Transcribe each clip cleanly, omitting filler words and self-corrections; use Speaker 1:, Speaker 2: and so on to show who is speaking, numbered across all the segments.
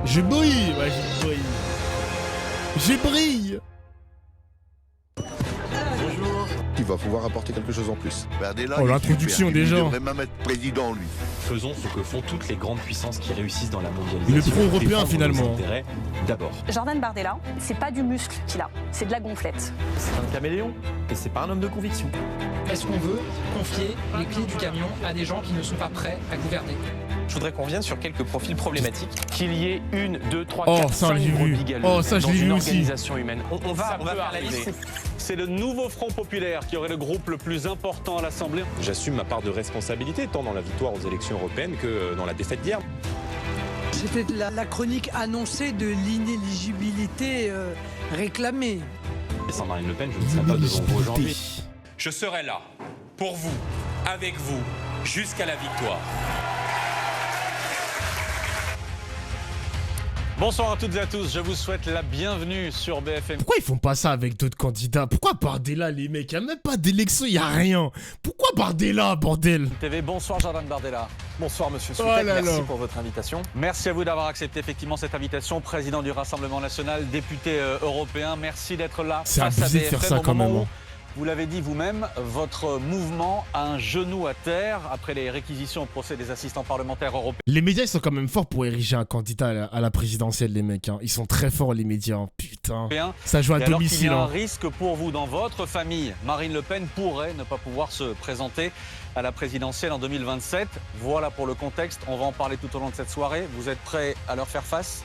Speaker 1: Je brille, ouais, je brille. Je brille.
Speaker 2: Il va pouvoir apporter quelque chose en plus.
Speaker 3: Bardella,
Speaker 1: Oh,
Speaker 3: il est
Speaker 1: l'introduction,
Speaker 3: super.
Speaker 1: déjà.
Speaker 3: Il devrait même être président, lui.
Speaker 4: Faisons ce que font toutes les grandes puissances qui réussissent dans la mondialisation.
Speaker 1: Il est pro-européen,
Speaker 4: Défendre
Speaker 1: finalement.
Speaker 4: nos intérêts d'abord.
Speaker 5: Jordan Bardella, c'est pas du muscle qu'il a, c'est de la gonflette.
Speaker 4: C'est un caméléon et c'est pas un homme de conviction.
Speaker 6: Est-ce qu'on veut confier les clés du camion à des gens qui ne sont pas prêts à gouverner?
Speaker 7: Je voudrais qu'on revienne sur quelques profils problématiques. Qu'il y ait 1, 2, 3,
Speaker 1: Oh,
Speaker 7: 4,
Speaker 1: ça,
Speaker 7: 5
Speaker 1: je l'ai vu.
Speaker 7: brebis galeuses
Speaker 1: Oh, ça, je
Speaker 7: dans
Speaker 1: l'ai
Speaker 7: une
Speaker 1: vu aussi.
Speaker 7: organisation humaine. On va faire la liste.
Speaker 8: C'est le nouveau Front populaire qui aurait le groupe le plus important à l'Assemblée.
Speaker 9: J'assume ma part de responsabilité, tant dans la victoire aux élections européennes que dans la défaite d'hier.
Speaker 10: C'était la chronique annoncée de l'inéligibilité réclamée.
Speaker 4: Sans Marine Le Pen, je ne serais pas devant vous aujourd'hui.
Speaker 8: Je serai là, pour vous, avec vous, jusqu'à la victoire. Bonsoir à toutes et à tous, je vous souhaite la bienvenue sur BFM.
Speaker 1: Pourquoi ils font pas ça avec d'autres candidats? Pourquoi Bardella, les mecs? Y a même pas d'élection, y a rien. Pourquoi Bardella, bordel?
Speaker 8: TV, bonsoir Jordan Bardella.
Speaker 7: Bonsoir Monsieur
Speaker 1: Oh
Speaker 7: Soutek,
Speaker 1: là
Speaker 7: merci
Speaker 1: là.
Speaker 7: pour votre invitation.
Speaker 8: Merci à vous d'avoir accepté effectivement cette invitation. Président du Rassemblement National, député européen, merci d'être là
Speaker 1: C'est
Speaker 8: face à
Speaker 1: abusé de
Speaker 8: BFM
Speaker 1: faire ça
Speaker 8: au
Speaker 1: quand
Speaker 8: moment
Speaker 1: même,
Speaker 8: où,
Speaker 1: hein.
Speaker 8: vous l'avez dit vous-même, votre mouvement a un genou à terre après les réquisitions au procès des assistants parlementaires européens.
Speaker 1: Les médias, ils sont quand même forts pour ériger un candidat à la présidentielle, les mecs. Hein. Ils sont très forts, les médias. Hein. Putain. Ça joue à
Speaker 8: Et alors qu'il y
Speaker 1: domicile.
Speaker 8: a un
Speaker 1: Hein.
Speaker 8: risque pour vous dans votre famille, Marine Le Pen pourrait ne pas pouvoir se présenter à la présidentielle en 2027. Voilà pour le contexte, on va en parler tout au long de cette soirée. Vous êtes prêts à leur faire face ?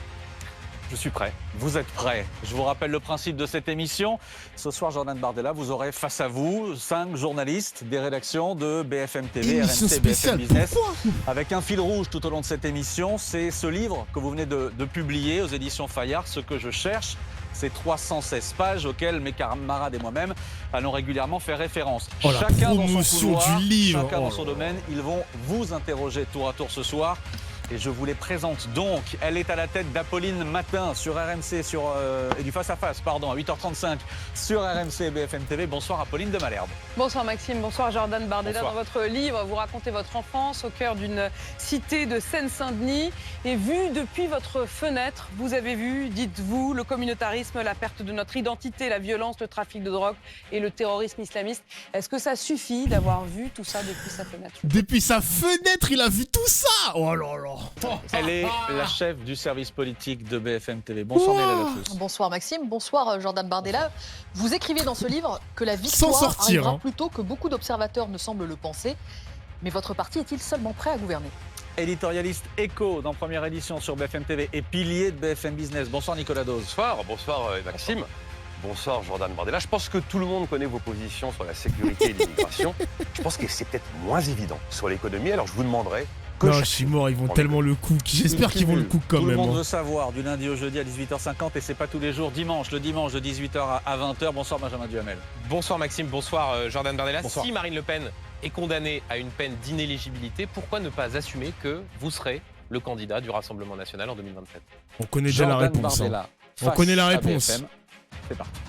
Speaker 8: Je suis prêt. Vous êtes prêts. Je vous rappelle le principe de cette émission. Ce soir, Jordan Bardella, vous aurez face à vous 5 journalistes des rédactions de BFM TV,
Speaker 1: Émission
Speaker 8: RMC, BFM
Speaker 1: spéciale,
Speaker 8: Business.
Speaker 1: pourquoi ?
Speaker 8: Avec un fil rouge tout au long de cette émission, c'est ce livre que vous venez de publier aux éditions Fayard, Ce que je cherche. Ces 316 pages auxquelles mes camarades et moi-même allons régulièrement faire référence.
Speaker 1: Oh, la
Speaker 8: Chacun dans son
Speaker 1: promotion
Speaker 8: couloir,
Speaker 1: du livre.
Speaker 8: chacun
Speaker 1: Oh
Speaker 8: dans
Speaker 1: là
Speaker 8: son
Speaker 1: là.
Speaker 8: domaine, ils vont vous interroger tour à tour ce soir. Et je vous les présente donc. Elle est à la tête d'Apolline Matin sur RMC et du Face à Face, pardon, à 8h35 sur RMC et BFM TV. Bonsoir Apolline de Malherbe.
Speaker 11: Bonsoir Maxime, bonsoir Jordan Bardella.
Speaker 8: Bonsoir.
Speaker 11: Dans votre livre, vous racontez votre enfance au cœur d'une cité de Seine-Saint-Denis. Et vu depuis votre fenêtre, vous avez vu, dites-vous, le communautarisme, la perte de notre identité, la violence, le trafic de drogue et le terrorisme islamiste. Est-ce que ça suffit d'avoir vu tout ça depuis sa fenêtre?
Speaker 1: Depuis sa fenêtre, il a vu tout ça. Oh là là.
Speaker 8: Elle est la chef du service politique de BFM TV. Bonsoir Néla Lafous.
Speaker 12: Bonsoir Maxime, bonsoir Jordan Bardella. Vous écrivez dans ce livre que la victoire
Speaker 1: sortir,
Speaker 12: arrivera
Speaker 1: hein.
Speaker 12: plus tôt que beaucoup d'observateurs ne semblent le penser. Mais votre parti est-il seulement prêt à gouverner?
Speaker 8: Éditorialiste écho dans première édition sur BFM TV et pilier de BFM Business. Bonsoir Nicolas Dose.
Speaker 13: Bonsoir Maxime. Bonsoir Jordan Bardella. Je pense que tout le monde connaît vos positions sur la sécurité et l'immigration. Je pense que c'est peut-être moins évident sur l'économie. Alors je vous demanderai que
Speaker 1: Non, je suis mort, ils vont tellement le cook. J'espère qu'ils vont le cook quand
Speaker 8: Tout
Speaker 1: même.
Speaker 8: le monde
Speaker 1: Hein.
Speaker 8: veut savoir du lundi au jeudi à 18h50 et c'est pas tous les jours. Le dimanche de 18h à 20h. Bonsoir Benjamin Duhamel.
Speaker 7: Bonsoir Maxime, bonsoir Jordan Bardella.
Speaker 8: Bonsoir.
Speaker 7: Si Marine Le Pen est condamnée à une peine d'inéligibilité, pourquoi ne pas assumer que vous serez le candidat du Rassemblement National en 2027?
Speaker 1: On connaît déjà la
Speaker 8: Jordan
Speaker 1: réponse. Hein.
Speaker 8: Bardella
Speaker 1: On
Speaker 8: face
Speaker 1: connaît la
Speaker 8: à
Speaker 1: réponse.
Speaker 8: BFM. C'est parti.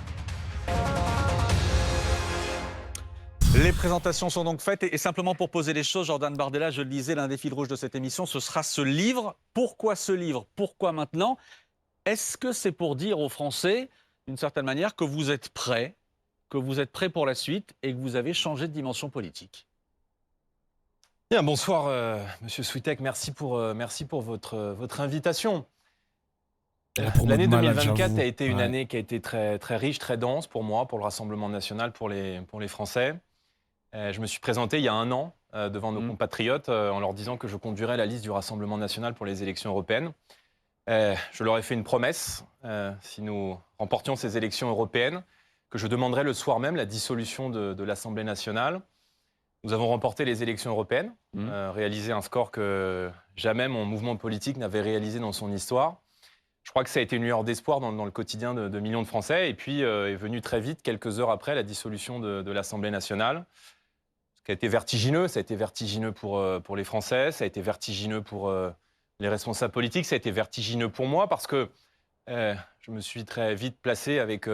Speaker 8: Les présentations sont donc faites et simplement pour poser les choses, Jordan Bardella, je le disais, l'un des fils rouges de cette émission, ce sera ce livre. Pourquoi ce livre? Pourquoi maintenant? Est-ce que c'est pour dire aux Français, d'une certaine manière, que vous êtes prêts pour la suite et que vous avez changé de dimension politique?
Speaker 7: Bien, bonsoir Monsieur Soutek, merci pour votre invitation.
Speaker 1: Pour
Speaker 7: L'année
Speaker 1: mode malade,
Speaker 7: 2024
Speaker 1: j'avoue.
Speaker 7: a été une
Speaker 1: Ouais.
Speaker 7: année qui a été très, très riche, très dense pour moi, pour le Rassemblement National, pour les Français. Je me suis présenté il y a un an devant nos compatriotes en leur disant que je conduirais la liste du Rassemblement National pour les élections européennes. Je leur ai fait une promesse, si nous remportions ces élections européennes, que je demanderais le soir même la dissolution de l'Assemblée nationale. Nous avons remporté les élections européennes, réalisé un score que jamais mon mouvement politique n'avait réalisé dans son histoire. Je crois que ça a été une lueur d'espoir dans le quotidien de millions de Français. Et puis est venu très vite, quelques heures après, la dissolution de l'Assemblée nationale. Ce qui a été vertigineux, ça a été vertigineux pour les Français, ça a été vertigineux pour les responsables politiques, ça a été vertigineux pour moi parce que je me suis très vite placé avec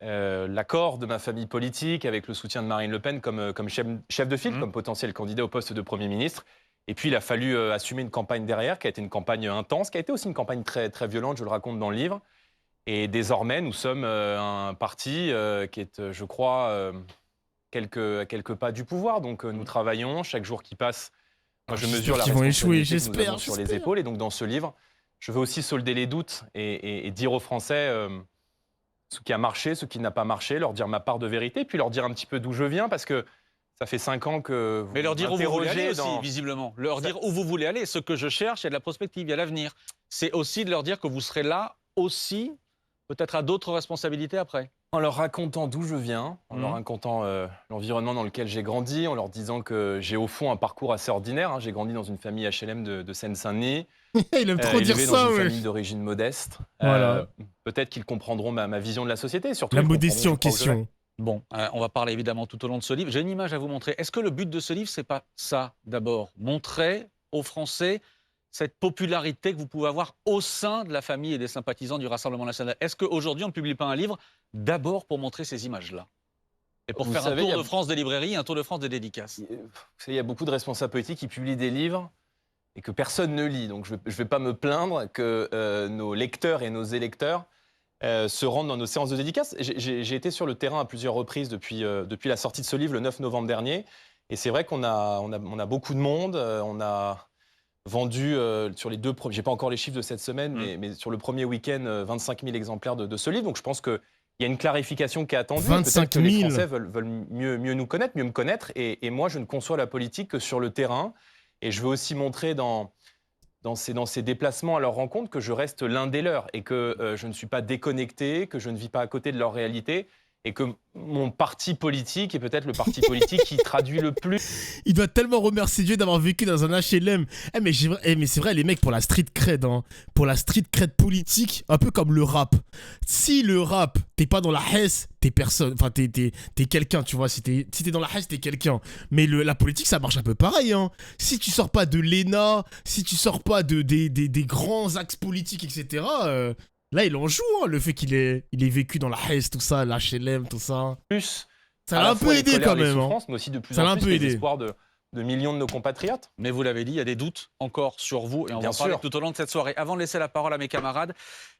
Speaker 7: l'accord de ma famille politique, avec le soutien de Marine Le Pen comme chef de file, comme potentiel candidat au poste de Premier ministre. Et puis, il a fallu assumer une campagne derrière, qui a été une campagne intense, qui a été aussi une campagne très, très violente, je le raconte dans le livre. Et désormais, nous sommes un parti qui est, je crois, quelques pas du pouvoir. Donc, nous travaillons chaque jour qui passe. Moi, je mesure la responsabilité que nous avons sur les épaules. Et donc, dans ce livre, je veux aussi solder les doutes et dire aux Français ce qui a marché, ce qui n'a pas marché, leur dire ma part de vérité, puis leur dire un petit peu d'où je viens, parce que ça fait 5 ans que vous
Speaker 8: Mais leur dire où vous voulez aller aussi,
Speaker 7: dans...
Speaker 8: visiblement. Leur dire où vous voulez aller. Ce que je cherche, il y a de la prospective, il y a l'avenir. C'est aussi de leur dire que vous serez là aussi, peut-être à d'autres responsabilités après.
Speaker 7: En leur racontant d'où je viens, en leur racontant l'environnement dans lequel j'ai grandi, en leur disant que j'ai au fond un parcours assez ordinaire. J'ai grandi dans une famille HLM de Seine-Saint-Denis.
Speaker 1: Il aime trop dire ça,
Speaker 7: dans une famille d'origine modeste.
Speaker 1: Voilà.
Speaker 7: Peut-être qu'ils comprendront ma vision de la société. Et surtout,
Speaker 1: la modestie en question.
Speaker 8: Bon, on va parler évidemment tout au long de ce livre. J'ai une image à vous montrer. Est-ce que le but de ce livre, c'est pas ça d'abord? Montrer aux Français cette popularité que vous pouvez avoir au sein de la famille et des sympathisants du Rassemblement national. Est-ce qu'aujourd'hui, on ne publie pas un livre d'abord pour montrer ces images-là? Et pour faire un tour de France des librairies, un tour de France des dédicaces.
Speaker 7: Vous savez, il y a beaucoup de responsables politiques qui publient des livres et que personne ne lit. Donc je ne vais pas me plaindre que nos lecteurs et nos électeurs se rendent dans nos séances de dédicaces. J'ai été sur le terrain à plusieurs reprises depuis la sortie de ce livre, le 9 novembre dernier. Et c'est vrai qu'on a beaucoup de monde. On a vendu sur les 2 premiers, j'ai pas encore les chiffres de cette semaine, mais sur le premier week-end, 25 000 exemplaires de ce livre. Donc je pense qu'il y a une clarification qui est attendue.
Speaker 1: 25 000.
Speaker 7: Peut-être que les Français veulent mieux nous connaître, mieux me connaître. Et moi, je ne conçois la politique que sur le terrain. Et je veux aussi montrer dans ces déplacements à leur rencontre que je reste l'un des leurs et que je ne suis pas déconnecté, que je ne vis pas à côté de leur réalité. Et que mon parti politique est peut-être le parti politique qui traduit le plus.
Speaker 1: Il doit tellement remercier Dieu d'avoir vécu dans un HLM. Mais c'est vrai, les mecs, pour la street cred, pour la street cred politique, un peu comme le rap. Si le rap, t'es pas dans la Hesse, t'es personne. Enfin, t'es quelqu'un, tu vois. Si t'es dans la Hesse, t'es quelqu'un. Mais la politique, ça marche un peu pareil. Si tu sors pas de l'ENA, si tu sors pas des grands axes politiques, etc., là, il en joue, le fait qu'il ait vécu dans la Hesse, tout ça, l'HLM, tout ça.
Speaker 7: Plus,
Speaker 1: ça l'a un peu aidé quand même.
Speaker 7: Mais aussi de plus en plus les espoirs de millions de nos compatriotes.
Speaker 8: Mais vous l'avez dit, il y a des doutes encore sur vous et on va en parler tout au long de cette soirée. Avant de laisser la parole à mes camarades,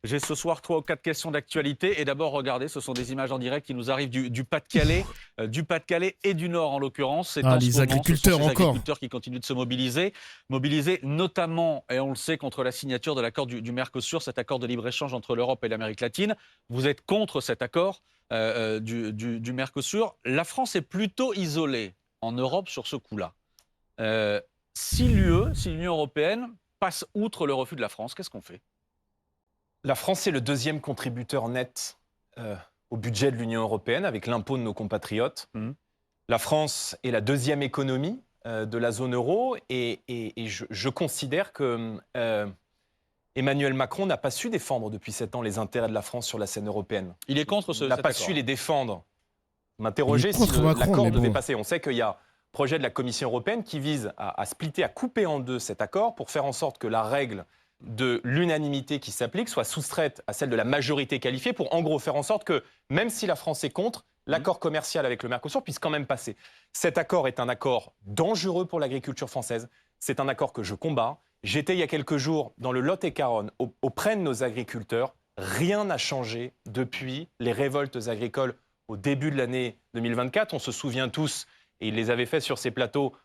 Speaker 8: j'ai ce soir 3 ou 4 questions d'actualité. Et d'abord, regardez, ce sont des images en direct qui nous arrivent du Pas-de-Calais, et du Nord en l'occurrence. C'est
Speaker 1: les agriculteurs encore.
Speaker 8: Les agriculteurs qui continuent de se mobiliser notamment, et on le sait, contre la signature de l'accord du Mercosur, cet accord de libre-échange entre l'Europe et l'Amérique latine. Vous êtes contre cet accord du Mercosur. La France est plutôt isolée en Europe sur ce coup-là. Si l'Union européenne passe outre le refus de la France, qu'est-ce qu'on fait?
Speaker 7: La France est le 2e contributeur net au budget de l'Union européenne avec l'impôt de nos compatriotes. La France est la 2e économie de la zone euro et je considère que Emmanuel Macron n'a pas su défendre depuis 7 ans les intérêts de la France sur la scène européenne.
Speaker 8: Il est contre cet accord.
Speaker 7: Il n'a pas su les défendre. M'interroger si l'accord devait passer. On sait qu'il y a projet de la Commission européenne qui vise à splitter, à couper en 2 cet accord pour faire en sorte que la règle de l'unanimité qui s'applique soit soustraite à celle de la majorité qualifiée pour en gros faire en sorte que, même si la France est contre, l'accord commercial avec le Mercosur puisse quand même passer. Cet accord est un accord dangereux pour l'agriculture française. C'est un accord que je combats. J'étais il y a quelques jours dans le Lot-et-Garonne auprès de nos agriculteurs. Rien n'a changé depuis les révoltes agricoles au début de l'année 2024. On se souvient tous, et il les avait fait sur ce plateau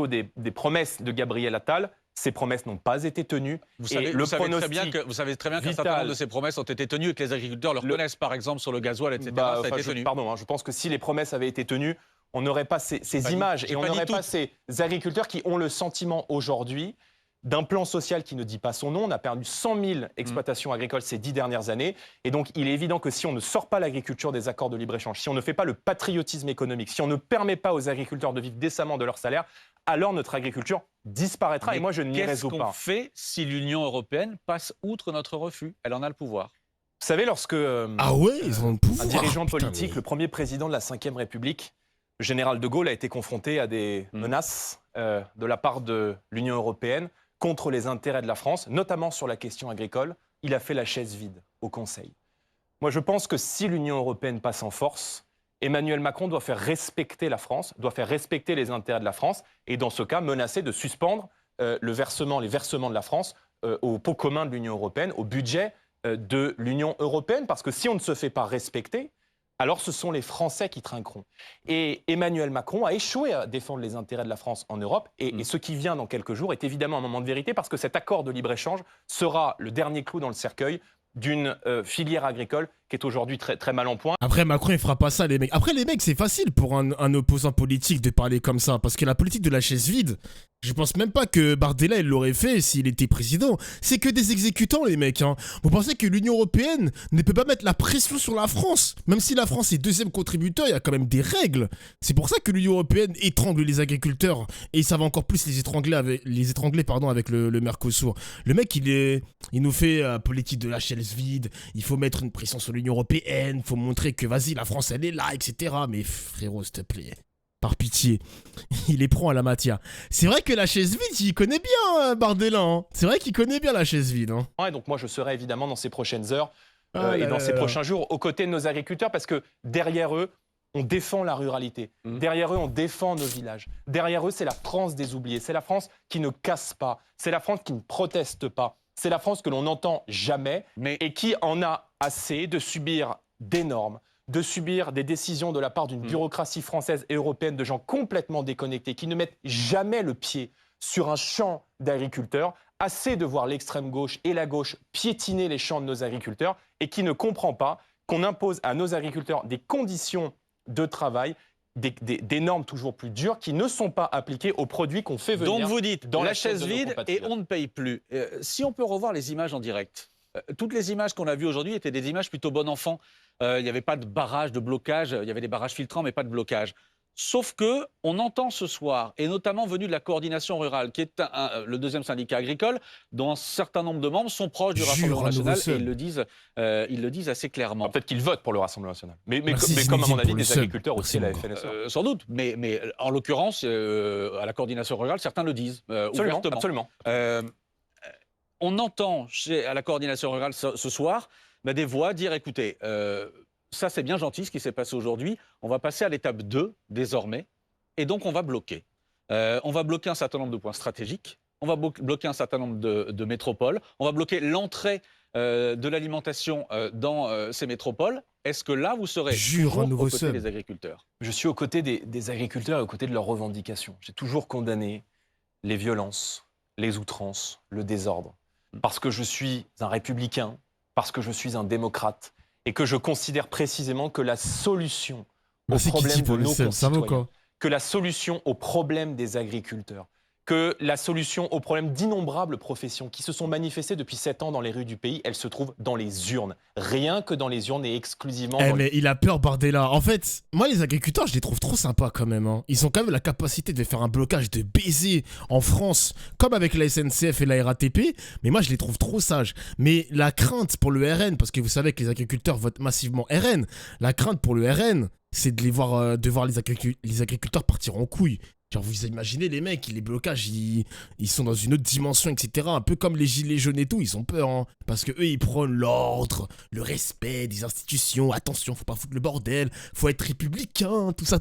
Speaker 7: des promesses de Gabriel Attal. Ces promesses n'ont pas été tenues.
Speaker 8: Vous savez très bien qu'un certain nombre de ces promesses ont été tenues et que les agriculteurs le reconnaissent, par exemple, sur le gasoil, etc. Ça a été tenu.
Speaker 7: Pardon, je pense que si les promesses avaient été tenues, on n'aurait pas ces images et on n'aurait pas ces agriculteurs qui ont le sentiment aujourd'hui d'un plan social qui ne dit pas son nom. On a perdu 100 000 exploitations agricoles ces 10 dernières années. Et donc, il est évident que si on ne sort pas l'agriculture des accords de libre-échange, si on ne fait pas le patriotisme économique, si on ne permet pas aux agriculteurs de vivre décemment de leur salaire, alors notre agriculture disparaîtra. Mais et moi, je n'y résous pas.
Speaker 8: Qu'est-ce qu'on fait si l'Union européenne passe outre notre refus? Elle en a le pouvoir.
Speaker 7: Vous savez, lorsque
Speaker 1: ils ont le pouvoir.
Speaker 7: Un dirigeant politique, le premier président de la Ve République, le général de Gaulle, a été confronté à des menaces de la part de l'Union européenne contre les intérêts de la France, notamment sur la question agricole, il a fait la chaise vide au Conseil. Moi, je pense que si l'Union européenne passe en force, Emmanuel Macron doit faire respecter la France, doit faire respecter les intérêts de la France, et dans ce cas, menacer de suspendre les versements de la France au pot commun de l'Union européenne, au budget de l'Union européenne, parce que si on ne se fait pas respecter, alors ce sont les Français qui trinqueront. Et Emmanuel Macron a échoué à défendre les intérêts de la France en Europe, et ce qui vient dans quelques jours est évidemment un moment de vérité, parce que cet accord de libre-échange sera le dernier clou dans le cercueil d'une filière agricole qui est aujourd'hui très, très mal en point.
Speaker 1: Après, Macron, il fera pas ça, les mecs. Après, les mecs, c'est facile pour un opposant politique de parler comme ça, parce que la politique de la chaise vide, je pense même pas que Bardella, il l'aurait fait s'il était président. C'est que des exécutants, les mecs. Hein. Vous pensez que l'Union européenne ne peut pas mettre la pression sur la France? Même si la France est deuxième contributeur, il y a quand même des règles. C'est pour ça que l'Union européenne étrangle les agriculteurs, et ça va encore plus les étrangler avec le Mercosur. Le mec, il nous fait politique de la chaise vide, il faut mettre une pression sur l'Union européenne, il faut montrer que, vas-y, la France, elle est là, etc. Mais frérot, s'il te plaît, par pitié, il les prend à la matière. C'est vrai que la chaise vide, il connaît bien Bardella. Hein. C'est vrai qu'il connaît bien la chaise vide. Hein.
Speaker 7: Ouais, donc moi, je serai évidemment dans ces prochaines heures et dans ces prochains jours aux côtés de nos agriculteurs, parce que derrière eux, on défend la ruralité. Derrière eux, on défend nos villages. Derrière eux, c'est la France des oubliés. C'est la France qui ne casse pas. C'est la France qui ne proteste pas. C'est la France que l'on n'entend jamais et qui en a assez de subir des normes, de subir des décisions de la part d'une bureaucratie française et européenne de gens complètement déconnectés, qui ne mettent jamais le pied sur un champ d'agriculteurs, assez de voir l'extrême gauche et la gauche piétiner les champs de nos agriculteurs, et qui ne comprend pas qu'on impose à nos agriculteurs des conditions de travail, des normes toujours plus dures qui ne sont pas appliquées aux produits qu'on fait venir.
Speaker 8: Donc vous dites,
Speaker 7: dans
Speaker 8: la chaise vide et on ne paye plus. Si on peut revoir les images en direct, toutes les images qu'on a vues aujourd'hui étaient des images plutôt bon enfant. Il n'y avait pas de barrage, de blocage, il y avait des barrages filtrants mais pas de blocage. Sauf que on entend ce soir, et notamment venu de la coordination rurale, qui est le deuxième syndicat agricole, dont un certain nombre de membres sont proches du Rassemblement national, et ils le disent assez clairement.
Speaker 7: Peut-être qu'ils votent pour le Rassemblement national. Mais comme à mon avis, des agriculteurs aussi, la FNSEA.
Speaker 8: Sans doute, mais en l'occurrence, à la coordination rurale, certains le disent ouvertement.
Speaker 7: Absolument.
Speaker 8: On entend à la coordination rurale ce soir des voix dire, écoutez, ça c'est bien gentil ce qui s'est passé aujourd'hui, on va passer à l'étape 2 désormais, et donc on va bloquer. On va bloquer un certain nombre de points stratégiques, on va bloquer un certain nombre de métropoles, on va bloquer l'entrée de l'alimentation dans ces métropoles. Est-ce que là, vous serez toujours aux côtés des agriculteurs?
Speaker 7: Je suis aux côtés des agriculteurs et aux côtés de leurs revendications. J'ai toujours condamné les violences, les outrances, le désordre, parce que je suis un républicain, parce que je suis un démocrate, et que je considère précisément que la solution aux problèmes de nos concitoyens, que la solution aux problèmes des agriculteurs, que la solution aux problèmes d'innombrables professions qui se sont manifestées depuis 7 ans dans les rues du pays, elle se trouve dans les urnes. Rien que dans les urnes et exclusivement
Speaker 1: mais il a peur, Bardella. En fait, moi, les agriculteurs, je les trouve trop sympas quand même. Hein. Ils ont quand même la capacité de faire un blocage de baiser en France, comme avec la SNCF et la RATP. Mais moi, je les trouve trop sages. Mais la crainte pour le RN, parce que vous savez que les agriculteurs votent massivement RN, la crainte pour le RN, c'est de voir les agriculteurs partir en couille. Genre, vous imaginez les mecs, les blocages, ils sont dans une autre dimension, etc. Un peu comme les gilets jaunes et tout, ils ont peur, hein. Parce que eux, ils prennent l'ordre, le respect des institutions. Attention, faut pas foutre le bordel, faut être républicain, tout ça.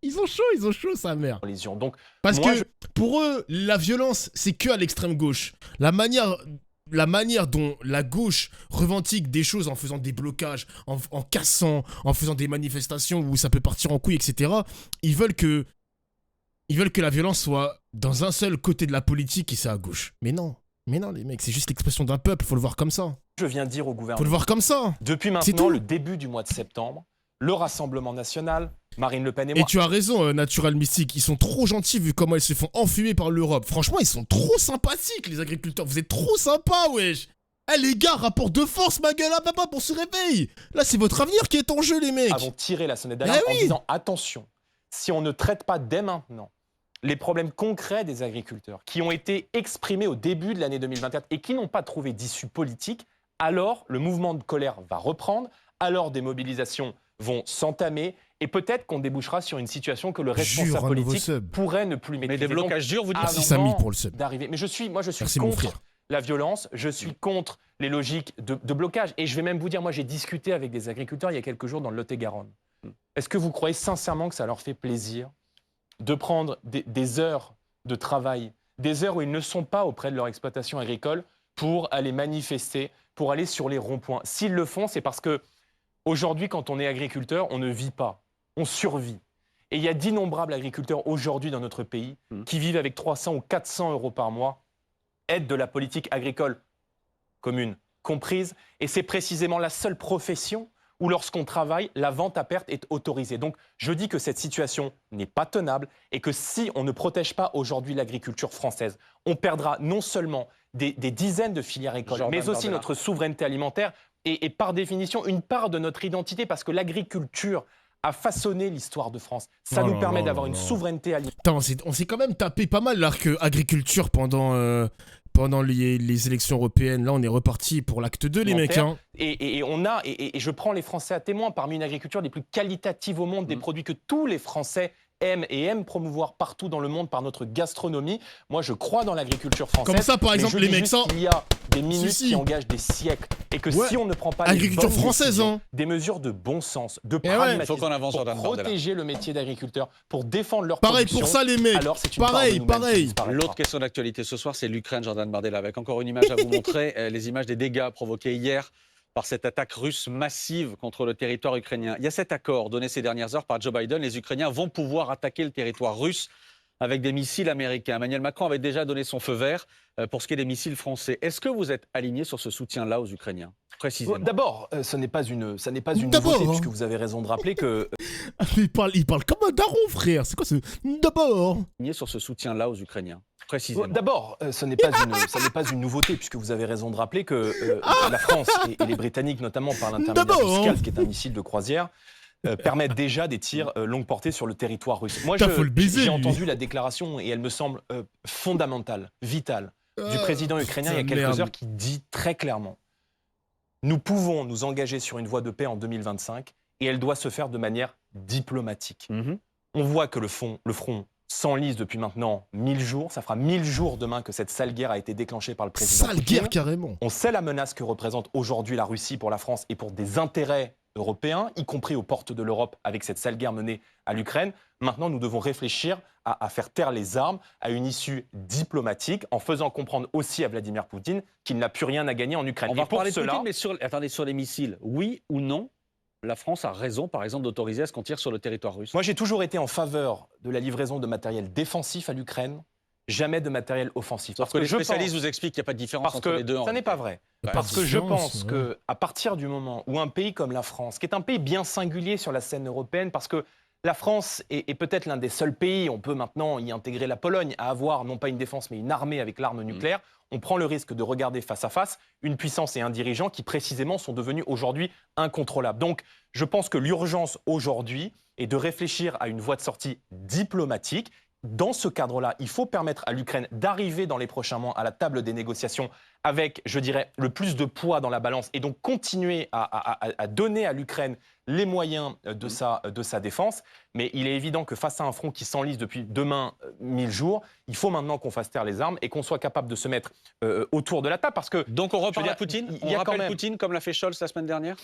Speaker 1: Ils ont chaud, sa mère.
Speaker 7: Donc,
Speaker 1: parce que pour eux, la violence, c'est que à l'extrême gauche. La manière dont la gauche revendique des choses en faisant des blocages, en cassant, en faisant des manifestations où ça peut partir en couille, etc. Ils veulent que la violence soit dans un seul côté de la politique et c'est à gauche. Mais non, les mecs, c'est juste l'expression d'un peuple, faut le voir comme ça.
Speaker 7: Je viens de dire au gouvernement.
Speaker 1: Faut le voir comme ça.
Speaker 7: Depuis maintenant, le début du mois de septembre, le Rassemblement national, Marine Le Pen et moi.
Speaker 1: Et tu as raison, Natural Mystique, ils sont trop gentils vu comment ils se font enfumer par l'Europe. Franchement, ils sont trop sympathiques, les agriculteurs. Vous êtes trop sympas, wesh. Eh les gars, rapport de force, ma gueule à papa pour se réveiller. Là, c'est votre avenir qui est en jeu, les mecs.
Speaker 7: Avons tiré la sonnette d'alarme en disant attention, si on ne traite pas dès maintenant les problèmes concrets des agriculteurs qui ont été exprimés au début de l'année 2024 et qui n'ont pas trouvé d'issue politique, alors le mouvement de colère va reprendre, alors des mobilisations vont s'entamer et peut-être qu'on débouchera sur une situation que le responsable politique pourrait ne plus maîtriser.
Speaker 8: Mais des blocages durs, vous dites
Speaker 1: Merci Samy pour le sub.
Speaker 7: D'arriver. Mais je suis contre la violence, je suis contre les logiques de blocage. Et je vais même vous dire, moi j'ai discuté avec des agriculteurs il y a quelques jours dans le Lot-et-Garonne. Est-ce que vous croyez sincèrement que ça leur fait plaisir de prendre des heures de travail, des heures où ils ne sont pas auprès de leur exploitation agricole pour aller manifester, pour aller sur les ronds-points? S'ils le font, c'est parce que aujourd'hui, quand on est agriculteur, on ne vit pas, on survit. Et il y a d'innombrables agriculteurs aujourd'hui dans notre pays qui vivent avec 300 ou 400 euros par mois, aide de la politique agricole commune comprise, et c'est précisément la seule profession où lorsqu'on travaille, la vente à perte est autorisée. Donc je dis que cette situation n'est pas tenable et que si on ne protège pas aujourd'hui l'agriculture française, on perdra non seulement des dizaines de filières agricoles, mais aussi notre souveraineté alimentaire et par définition une part de notre identité, parce que l'agriculture a façonné l'histoire de France. Ça nous permet d'avoir une souveraineté alimentaire.
Speaker 1: On s'est quand même tapé pas mal l'arc agriculture pendant les élections européennes. Là, on est reparti pour l'acte 2, les mecs. Hein.
Speaker 7: Et je prends les Français à témoin, parmi une agriculture des plus qualitatives au monde, des produits que tous les Français aiment promouvoir partout dans le monde par notre gastronomie. Moi, je crois dans l'agriculture française.
Speaker 1: Comme ça, par exemple, les mecs
Speaker 7: il y a des minutes qui engagent des siècles. Et que si on ne prend pas
Speaker 1: agriculture française,
Speaker 7: des mesures de bon sens, de pragmatisme,
Speaker 8: faut qu'on avance
Speaker 7: pour protéger le métier d'agriculteur, pour défendre leur
Speaker 1: pareil
Speaker 7: production.
Speaker 1: Pour ça, les mecs.
Speaker 7: Alors, c'est une
Speaker 1: pareil.
Speaker 8: L'autre question d'actualité ce soir, c'est l'Ukraine, Jordan Bardella, avec encore une image à vous montrer, les images des dégâts provoqués hier par cette attaque russe massive contre le territoire ukrainien. Il y a cet accord donné ces dernières heures par Joe Biden. Les Ukrainiens vont pouvoir attaquer le territoire russe avec des missiles américains. Emmanuel Macron avait déjà donné son feu vert pour ce qui est des missiles français. Est-ce que vous êtes aligné sur ce soutien-là aux Ukrainiens, précisément?
Speaker 7: D'abord, ce n'est pas une nouveauté, puisque vous avez raison de rappeler que...
Speaker 1: il parle comme un daron, frère. C'est quoi ce... D'abord
Speaker 8: Aligné sur ce soutien-là aux Ukrainiens, précisément.
Speaker 7: D'abord, ce n'est pas une nouveauté, puisque vous avez raison de rappeler que la France et les Britanniques, notamment par l'intermédiaire du Scalp, qui est un missile de croisière, permettent déjà des tirs longue portée sur le territoire russe. Moi, j'ai entendu la déclaration, et elle me semble fondamentale, vitale, du président ukrainien il y a quelques heures, qui dit très clairement: nous pouvons nous engager sur une voie de paix en 2025, et elle doit se faire de manière diplomatique. On voit que le front s'enlise depuis maintenant 1000 jours. Ça fera 1000 jours demain que cette sale guerre a été déclenchée par le président Poutine.
Speaker 1: Sale guerre, carrément.
Speaker 7: On sait la menace que représente aujourd'hui la Russie pour la France et pour des intérêts européens, y compris aux portes de l'Europe, avec cette sale guerre menée à l'Ukraine. Maintenant, nous devons réfléchir à faire taire les armes, à une issue diplomatique, en faisant comprendre aussi à Vladimir Poutine qu'il n'a plus rien à gagner en Ukraine.
Speaker 8: On va parler de Poutine, mais sur les missiles, oui ou non, la France a raison, par exemple, d'autoriser à ce qu'on tire sur le territoire russe?
Speaker 7: Moi, j'ai toujours été en faveur de la livraison de matériel défensif à l'Ukraine, jamais de matériel offensif.
Speaker 8: Parce que les spécialistes vous expliquent qu'il n'y a pas de différence entre les deux.
Speaker 7: Ça n'est pas vrai. Parce que je pense qu'à partir du moment où un pays comme la France, qui est un pays bien singulier sur la scène européenne, parce que la France est peut-être l'un des seuls pays, on peut maintenant y intégrer la Pologne, à avoir non pas une défense mais une armée avec l'arme nucléaire, on prend le risque de regarder face à face une puissance et un dirigeant qui précisément sont devenus aujourd'hui incontrôlables. Donc je pense que l'urgence aujourd'hui est de réfléchir à une voie de sortie diplomatique. Dans ce cadre-là, il faut permettre à l'Ukraine d'arriver dans les prochains mois à la table des négociations avec, je dirais, le plus de poids dans la balance, et donc continuer à donner à l'Ukraine les moyens de sa défense. Mais il est évident que face à un front qui s'enlise depuis demain 1000 jours, il faut maintenant qu'on fasse taire les armes et qu'on soit capable de se mettre autour de la table. Parce que,
Speaker 8: donc on reparle à Poutine, on rappelle Poutine comme l'a fait Scholz la semaine dernière?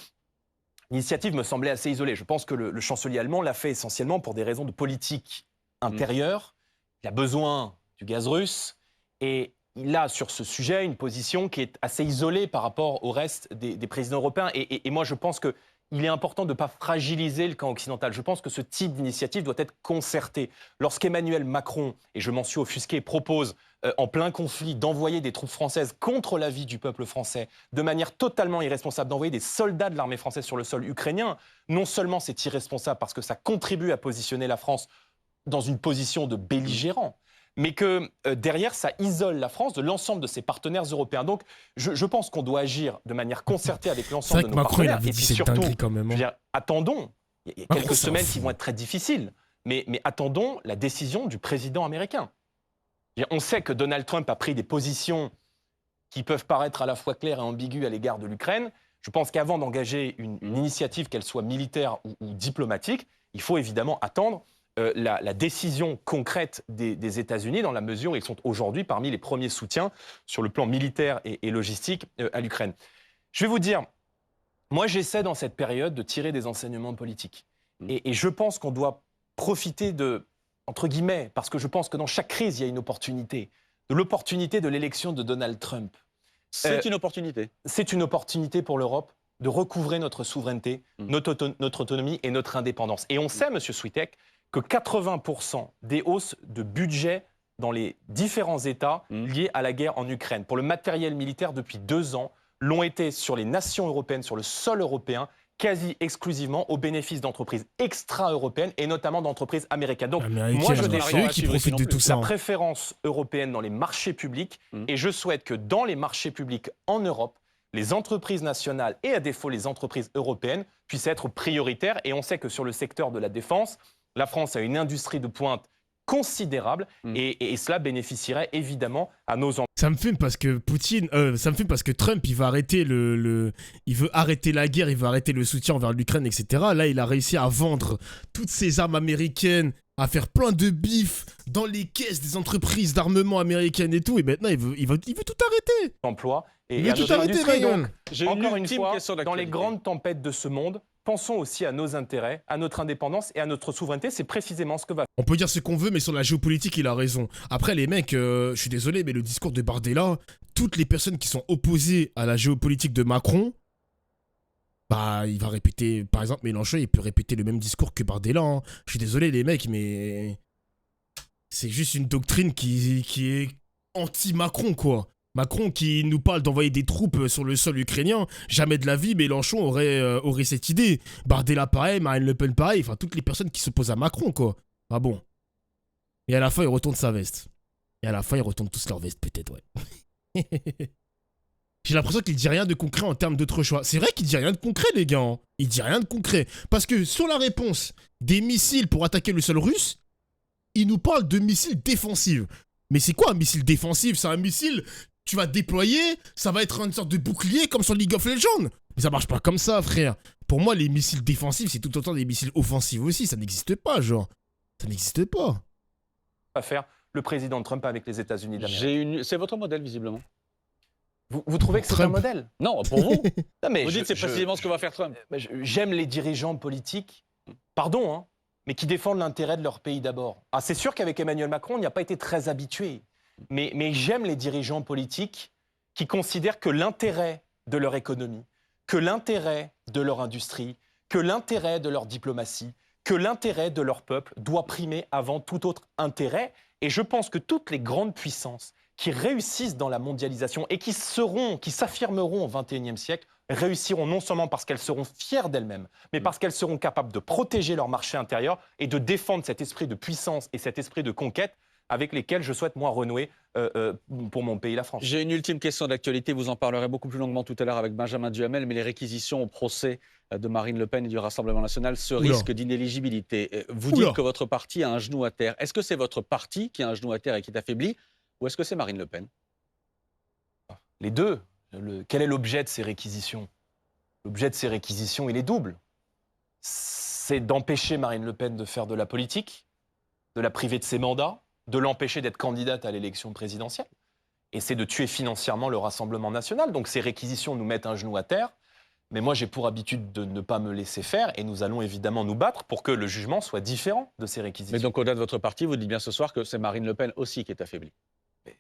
Speaker 7: L'initiative me semblait assez isolée. Je pense que le chancelier allemand l'a fait essentiellement pour des raisons de politique intérieur. Il a besoin du gaz russe et il a sur ce sujet une position qui est assez isolée par rapport au reste des présidents européens. Et moi, je pense qu'il est important de ne pas fragiliser le camp occidental. Je pense que ce type d'initiative doit être concerté. Lorsqu'Emmanuel Macron, et je m'en suis offusqué, propose en plein conflit d'envoyer des troupes françaises contre l'avis du peuple français, de manière totalement irresponsable, d'envoyer des soldats de l'armée française sur le sol ukrainien, non seulement c'est irresponsable parce que ça contribue à positionner la France dans une position de belligérant, mais que derrière, ça isole la France de l'ensemble de ses partenaires européens. Donc, je pense qu'on doit agir de manière concertée avec l'ensemble de nos
Speaker 1: Macron,
Speaker 7: partenaires.
Speaker 1: Et puis surtout,
Speaker 7: quand même, je veux dire, attendons, il y a quelques semaines qui vont être très difficiles, mais attendons la décision du président américain. On sait que Donald Trump a pris des positions qui peuvent paraître à la fois claires et ambiguës à l'égard de l'Ukraine. Je pense qu'avant d'engager une initiative, qu'elle soit militaire ou diplomatique, il faut évidemment attendre la décision concrète des États-Unis, dans la mesure où ils sont aujourd'hui parmi les premiers soutiens sur le plan militaire et logistique à l'Ukraine. Je vais vous dire, moi j'essaie dans cette période de tirer des enseignements politiques. Et je pense qu'on doit profiter de, entre guillemets, parce que je pense que dans chaque crise, il y a une opportunité, de l'opportunité de l'élection de Donald Trump.
Speaker 8: C'est une opportunité.
Speaker 7: C'est une opportunité pour l'Europe de recouvrer notre souveraineté, notre autonomie et notre indépendance. Et on sait, Monsieur Switek, que 80% des hausses de budget dans les différents États liés à la guerre en Ukraine, pour le matériel militaire depuis 2 ans, l'ont été sur les nations européennes, sur le sol européen, quasi exclusivement au bénéfice d'entreprises extra-européennes et notamment d'entreprises américaines. Donc, moi, je
Speaker 1: défends qui profitent de tout ça.
Speaker 7: La préférence européenne dans les marchés publics et je souhaite que dans les marchés publics en Europe, les entreprises nationales et à défaut les entreprises européennes puissent être prioritaires. Et on sait que sur le secteur de la défense, la France a une industrie de pointe considérable et cela bénéficierait évidemment à nos emplois.
Speaker 1: Ça me fume parce que Trump, il va arrêter il veut arrêter la guerre, il veut arrêter le soutien envers l'Ukraine, etc. Là, il a réussi à vendre toutes ces armes américaines, à faire plein de bif dans les caisses des entreprises d'armement américaines et tout. Et maintenant, il veut tout arrêter.
Speaker 7: Emploi et
Speaker 1: il veut tout arrêter,
Speaker 7: donc,
Speaker 8: j'ai
Speaker 7: encore une fois,
Speaker 8: question
Speaker 7: dans les grandes tempêtes de ce monde, pensons aussi à nos intérêts, à notre indépendance et à notre souveraineté. C'est précisément ce que va faire.
Speaker 1: On peut dire ce qu'on veut, mais sur la géopolitique, il a raison. Après, les mecs, je suis désolé, mais le discours de Bardella, toutes les personnes qui sont opposées à la géopolitique de Macron, bah, il va répéter, par exemple, Mélenchon, il peut répéter le même discours que Bardella. Hein. Je suis désolé, les mecs, mais c'est juste une doctrine qui est anti-Macron, quoi. Macron qui nous parle d'envoyer des troupes sur le sol ukrainien, jamais de la vie Mélenchon aurait cette idée. Bardella pareil, Marine Le Pen pareil, enfin toutes les personnes qui s'opposent à Macron quoi. Ah bon. Et à la fin ils retournent sa veste. Et à la fin ils retournent tous leur veste peut-être ouais. J'ai l'impression qu'il dit rien de concret en termes d'autre choix. C'est vrai qu'il dit rien de concret les gars. Hein. Il dit rien de concret. Parce que sur la réponse des missiles pour attaquer le sol russe, il nous parle de missiles défensifs. Mais c'est quoi un missile défensif? C'est un missile... Tu vas déployer, ça va être une sorte de bouclier comme sur League of Legends. Mais ça marche pas comme ça, frère. Pour moi, les missiles défensifs, c'est tout autant des missiles offensifs aussi. Ça n'existe pas, genre. Ça n'existe pas.
Speaker 7: Va faire le président Trump avec les États-Unis d'Amérique.
Speaker 8: C'est votre modèle, visiblement.
Speaker 7: Vous trouvez que c'est un modèle?
Speaker 8: Non, pour vous.
Speaker 7: Non, mais
Speaker 8: vous dites c'est précisément ce que va faire Trump.
Speaker 7: J'aime les dirigeants politiques, pardon, hein, mais qui défendent l'intérêt de leur pays d'abord. Ah, c'est sûr qu'avec Emmanuel Macron, on n'y a pas été très habitué. Mais j'aime les dirigeants politiques qui considèrent que l'intérêt de leur économie, que l'intérêt de leur industrie, que l'intérêt de leur diplomatie, que l'intérêt de leur peuple doit primer avant tout autre intérêt. Et je pense que toutes les grandes puissances qui réussissent dans la mondialisation et qui s'affirmeront au XXIe siècle, réussiront non seulement parce qu'elles seront fières d'elles-mêmes, mais parce qu'elles seront capables de protéger leur marché intérieur et de défendre cet esprit de puissance et cet esprit de conquête avec lesquels je souhaite, moi, renouer pour mon pays, la France.
Speaker 8: J'ai une ultime question d'actualité. Vous en parlerez beaucoup plus longuement tout à l'heure avec Benjamin Duhamel, mais les réquisitions au procès de Marine Le Pen et du Rassemblement national, ce risque d'inéligibilité. Vous dites que votre parti a un genou à terre. Est-ce que c'est votre parti qui a un genou à terre et qui est affaibli, ou est-ce que c'est Marine Le Pen?
Speaker 7: Les deux. Quel est l'objet de ces réquisitions? L'objet de ces réquisitions, il est double. C'est d'empêcher Marine Le Pen de faire de la politique, de la priver de ses mandats, de l'empêcher d'être candidate à l'élection présidentielle. Et c'est de tuer financièrement le Rassemblement national. Donc ces réquisitions nous mettent un genou à terre. Mais moi, j'ai pour habitude de ne pas me laisser faire. Et nous allons évidemment nous battre pour que le jugement soit différent de ces réquisitions.
Speaker 8: Mais donc, au-delà de votre parti, vous dites bien ce soir que c'est Marine Le Pen aussi qui est affaiblie.
Speaker 7: Mais,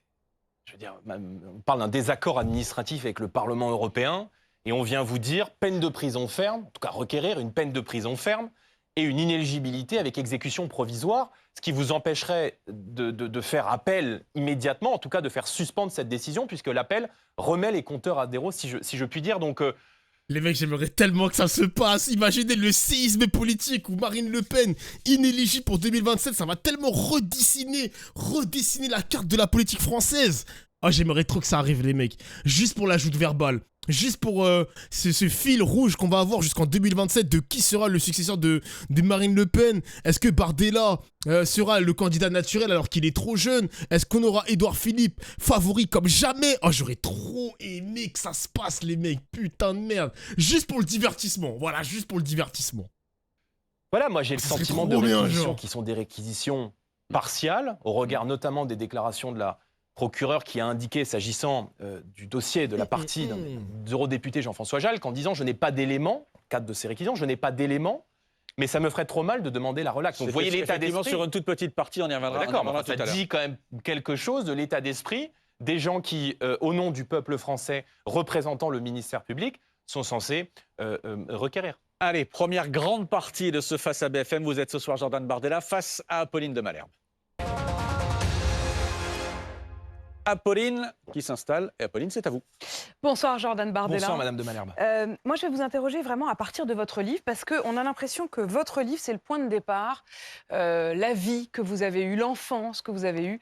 Speaker 7: je veux dire, on parle d'un désaccord administratif avec le Parlement européen. Et on vient vous dire peine de prison ferme, en tout cas requérir une peine de prison ferme et une inéligibilité avec exécution provisoire, ce qui vous empêcherait de faire appel immédiatement, en tout cas de faire suspendre cette décision, puisque l'appel remet les compteurs à zéro, si je puis dire. Donc,
Speaker 1: les mecs, j'aimerais tellement que ça se passe. Imaginez le séisme politique où Marine Le Pen, inéligible pour 2027, ça va tellement redessiner la carte de la politique française. Ah, j'aimerais trop que ça arrive, les mecs. Juste pour l'ajout verbale. Juste pour ce fil rouge qu'on va avoir jusqu'en 2027 de qui sera le successeur de Marine Le Pen. Est-ce que Bardella sera le candidat naturel alors qu'il est trop jeune? Est-ce qu'on aura Édouard Philippe favori comme jamais? Oh, j'aurais trop aimé que ça se passe, les mecs. Putain de merde. Juste pour le divertissement. Voilà, juste pour le divertissement.
Speaker 7: Voilà, moi j'ai le sentiment de réquisitions qui sont des réquisitions partiales, au regard notamment des déclarations de la procureur qui a indiqué, s'agissant du dossier de la partie d'un eurodéputé Jean-François Jalc, en disant « je n'ai pas d'éléments », cadre de ces réquisitions, « je n'ai pas d'éléments Mais ça me ferait trop mal de demander la relaxe. Donc, vous voyez l'état d'esprit.
Speaker 8: Sur une toute petite partie, on y reviendra.
Speaker 7: D'accord, ça dit quand même quelque chose de l'état d'esprit des gens qui, au nom du peuple français, représentant le ministère public, sont censés requérir.
Speaker 8: Allez, première grande partie de ce Face à BFM. Vous êtes ce soir Jordan Bardella face à Apolline de Malherbe. Apolline qui s'installe. Et Apolline, c'est à vous.
Speaker 11: Bonsoir Jordan Bardella.
Speaker 7: Bonsoir Madame de Malherbe.
Speaker 11: Moi, je vais vous interroger vraiment à partir de votre livre parce qu'on a l'impression que votre livre, c'est le point de départ, la vie que vous avez eue, l'enfance que vous avez eue,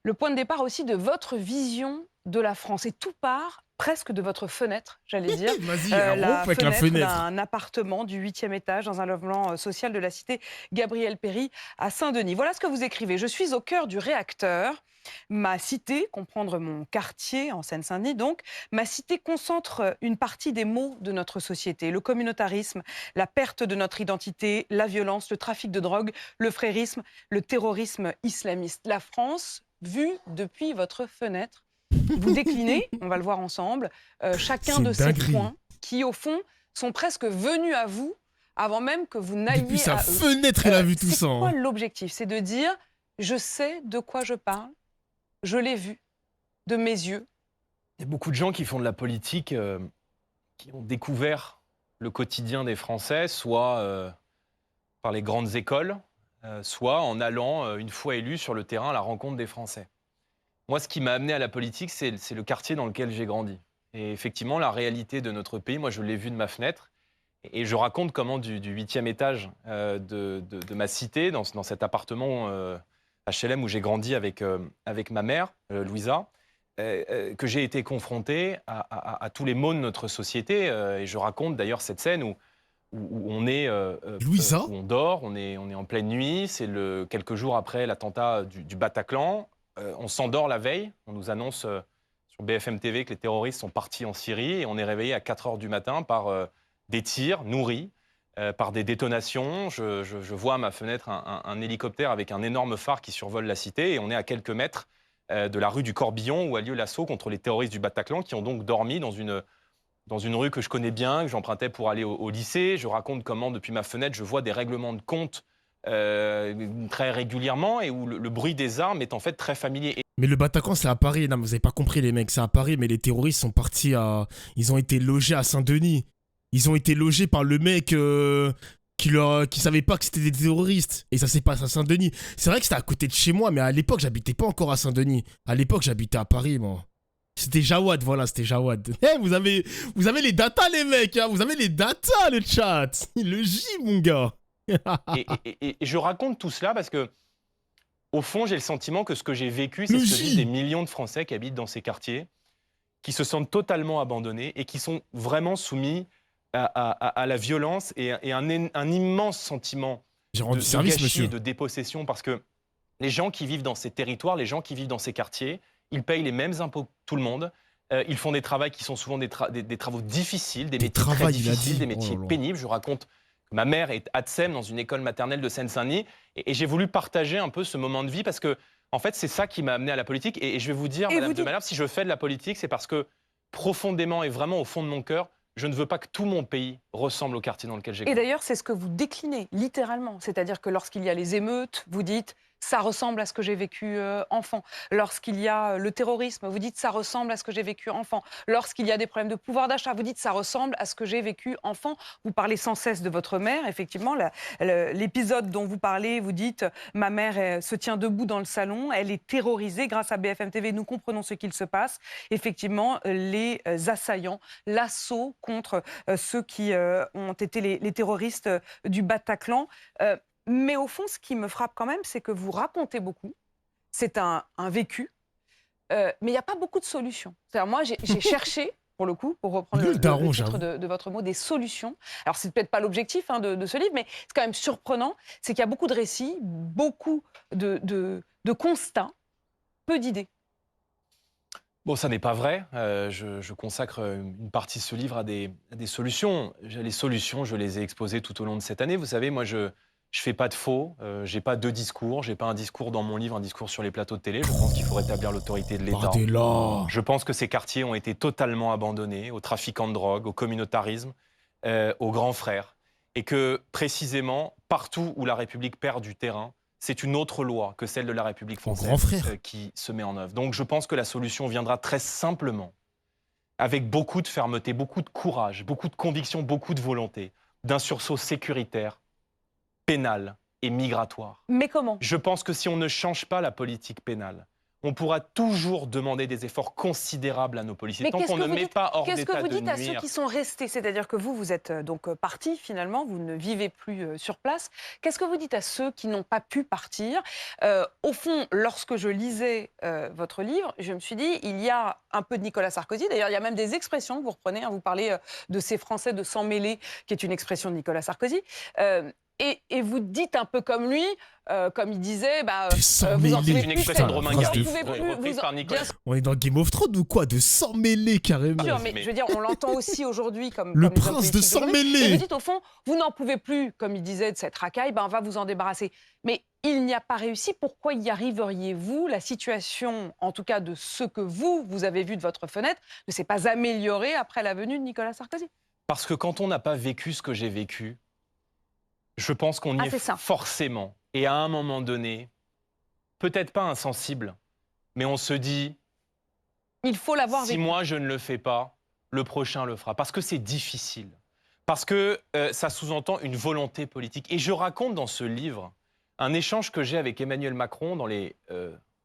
Speaker 11: le point de départ aussi de votre vision de la France. Et tout part presque de votre fenêtre, j'allais dire.
Speaker 1: La fenêtre
Speaker 11: d'un appartement du 8e étage dans un logement social de la cité Gabriel-Péri à Saint-Denis. Voilà ce que vous écrivez. Je suis au cœur du réacteur. Ma cité, comprendre mon quartier en Seine-Saint-Denis donc, ma cité concentre une partie des maux de notre société. Le communautarisme, la perte de notre identité, la violence, le trafic de drogue, le frérisme, le terrorisme islamiste. La France, vue depuis votre fenêtre, vous déclinez, on va le voir ensemble, chacun de ces points qui, au fond, sont presque venus à vous avant même que vous n'alliez à eux.
Speaker 1: Depuis sa fenêtre, elle a vu tout ça.
Speaker 11: C'est quoi l'objectif? C'est de dire, je sais de quoi je parle. Je l'ai vu de mes yeux.
Speaker 7: Il y a beaucoup de gens qui font de la politique, qui ont découvert le quotidien des Français, soit par les grandes écoles, soit en allant, une fois élu, sur le terrain à la rencontre des Français. Moi, ce qui m'a amené à la politique, c'est le quartier dans lequel j'ai grandi. Et effectivement, la réalité de notre pays, moi, je l'ai vue de ma fenêtre. Et je raconte comment du 8e étage de ma cité, dans cet appartement HLM où j'ai grandi avec ma mère, Louisa, que j'ai été confronté à tous les maux de notre société. Et je raconte d'ailleurs cette scène où on est,
Speaker 1: Louisa,
Speaker 7: où on dort, on est en pleine nuit, c'est quelques jours après l'attentat du Bataclan. On s'endort la veille, on nous annonce sur BFM TV que les terroristes sont partis en Syrie et on est réveillé à 4h du matin par des tirs nourris, par des détonations. Je vois à ma fenêtre un hélicoptère avec un énorme phare qui survole la cité et on est à quelques mètres de la rue du Corbillon où a lieu l'assaut contre les terroristes du Bataclan qui ont donc dormi dans une rue que je connais bien, que j'empruntais pour aller au lycée. Je raconte comment depuis ma fenêtre je vois des règlements de compte très régulièrement et où le bruit des armes est en fait très familier.
Speaker 1: Mais le Bataclan, c'est à Paris. Non, vous avez pas compris, les mecs, c'est à Paris, mais les terroristes sont partis à... Ils ont été logés à Saint-Denis. Ils ont été logés par le mec qui savait pas que c'était des terroristes. Et ça s'est passé à Saint-Denis. C'est vrai que c'était à côté de chez moi, mais à l'époque, j'habitais pas encore à Saint-Denis. À l'époque, j'habitais à Paris, moi. C'était Jawad, voilà, c'était Jawad. Hey, vous avez les datas, les mecs, hein, vous avez les datas, le chat. Le J, mon gars.
Speaker 7: et je raconte tout cela parce que, au fond, j'ai le sentiment que ce que j'ai vécu, c'est ce que vivent des millions de Français qui habitent dans ces quartiers, qui se sentent totalement abandonnés et qui sont vraiment soumis à la violence et un immense sentiment de
Speaker 1: service,
Speaker 7: gâchis
Speaker 1: monsieur.
Speaker 7: et de dépossession parce que les gens qui vivent dans ces territoires, les gens qui vivent dans ces quartiers, ils payent les mêmes impôts que tout le monde. Ils font des travaux qui sont souvent des travaux difficiles, des métiers très difficiles, des métiers pénibles. Je raconte que ma mère est ATSEM dans une école maternelle de Seine-Saint-Denis et j'ai voulu partager un peu ce moment de vie parce que, en fait, c'est ça qui m'a amené à la politique. Et je vais vous dire, Madame de Malherbe, si je fais de la politique, c'est parce que profondément et vraiment au fond de mon cœur, je ne veux pas que tout mon pays ressemble au quartier dans lequel j'ai grandi.
Speaker 11: Et d'ailleurs, c'est ce que vous déclinez littéralement. C'est-à-dire que lorsqu'il y a les émeutes, vous dites « ça ressemble à ce que j'ai vécu enfant ». Lorsqu'il y a le terrorisme, vous dites « ça ressemble à ce que j'ai vécu enfant ». Lorsqu'il y a des problèmes de pouvoir d'achat, vous dites « ça ressemble à ce que j'ai vécu enfant ». Vous parlez sans cesse de votre mère. Effectivement, l'épisode dont vous parlez, vous dites « ma mère se tient debout dans le salon, elle est terrorisée grâce à BFM TV, nous comprenons ce qu'il se passe ». Effectivement, les assaillants, l'assaut contre ceux qui ont été les terroristes du Bataclan. Mais au fond, ce qui me frappe quand même, c'est que vous racontez beaucoup. C'est un vécu. Mais il n'y a pas beaucoup de solutions. C'est-à-dire, moi, j'ai cherché, pour le coup, pour reprendre le titre de votre mot, des solutions. Alors, c'est peut-être pas l'objectif de ce livre, mais c'est quand même surprenant. C'est qu'il y a beaucoup de récits, beaucoup de constats, peu d'idées.
Speaker 7: Bon, ça n'est pas vrai. Je consacre une partie de ce livre à des solutions. Les solutions, je les ai exposées tout au long de cette année. Vous savez, moi, je fais pas de faux. J'ai pas deux discours. J'ai pas un discours dans mon livre, un discours sur les plateaux de télé. Je pense qu'il faut rétablir l'autorité de l'État. Je pense que ces quartiers ont été totalement abandonnés aux trafiquants de drogue, au communautarisme, aux grands frères. Et que, précisément, partout où la République perd du terrain, c'est une autre loi que celle de la République française qui se met en œuvre. Donc je pense que la solution viendra très simplement, avec beaucoup de fermeté, beaucoup de courage, beaucoup de conviction, beaucoup de volonté, d'un sursaut sécuritaire, pénal et migratoire.
Speaker 11: Mais comment?
Speaker 7: Je pense que si on ne change pas la politique pénale, on pourra toujours demander des efforts considérables à nos policiers. Tant qu'on ne met pas hors d'état de nuire...
Speaker 11: Qu'est-ce que vous dites à ceux qui sont restés? C'est-à-dire que vous êtes donc partis finalement, vous ne vivez plus sur place. Qu'est-ce que vous dites à ceux qui n'ont pas pu partir? Au fond, lorsque je lisais votre livre, je me suis dit, il y a un peu de Nicolas Sarkozy. D'ailleurs, il y a même des expressions que vous reprenez. Hein, vous parlez de ces Français de s'en mêler, qui est une expression de Nicolas Sarkozy. Et vous dites un peu comme lui, comme il disait,
Speaker 1: vous en
Speaker 7: c'est une expression de Romain Gary.
Speaker 1: On est dans Game of Thrones ou quoi? De s'en mêler carrément.
Speaker 11: Sûr, mais je veux dire, on l'entend aussi aujourd'hui comme
Speaker 1: le prince de s'en mêler.
Speaker 11: Et vous dites au fond, vous n'en pouvez plus, comme il disait, de cette racaille, on va vous en débarrasser. Mais il n'y a pas réussi. Pourquoi y arriveriez-vous? La situation, en tout cas de ce que vous avez vu de votre fenêtre, ne s'est pas améliorée après la venue de Nicolas Sarkozy.
Speaker 7: Parce que quand on n'a pas vécu ce que j'ai vécu, je pense qu'on y est forcément. Et à un moment donné, peut-être pas insensible, mais on se dit...
Speaker 11: Il faut l'avoir vécu.
Speaker 7: Si moi je ne le fais pas, le prochain le fera. Parce que c'est difficile. Parce que ça sous-entend une volonté politique. Et je raconte dans ce livre un échange que j'ai avec Emmanuel Macron dans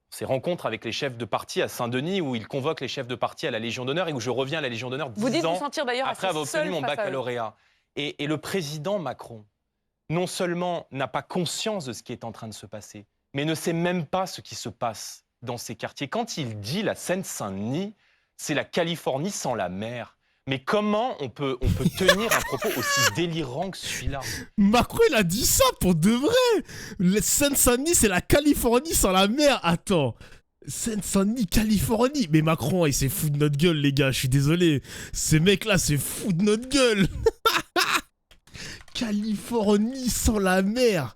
Speaker 7: ces rencontres avec les chefs de parti à Saint-Denis, où il convoque les chefs de parti à la Légion d'honneur et où je reviens à la Légion d'honneur 10 ans après avoir obtenu mon baccalauréat. Et le président Macron, non seulement n'a pas conscience de ce qui est en train de se passer, mais ne sait même pas ce qui se passe dans ces quartiers. Quand il dit la Seine-Saint-Denis, c'est la Californie sans la mer. Mais comment on peut tenir un propos aussi délirant que celui-là?
Speaker 1: Macron, il a dit ça pour de vrai. La Seine-Saint-Denis, c'est la Californie sans la mer. Attends. Seine-Saint-Denis, Californie. Mais Macron, il s'est fou de notre gueule, les gars. Je suis désolé. Ce mec-là, c'est fou de notre gueule. Californie sans la mer.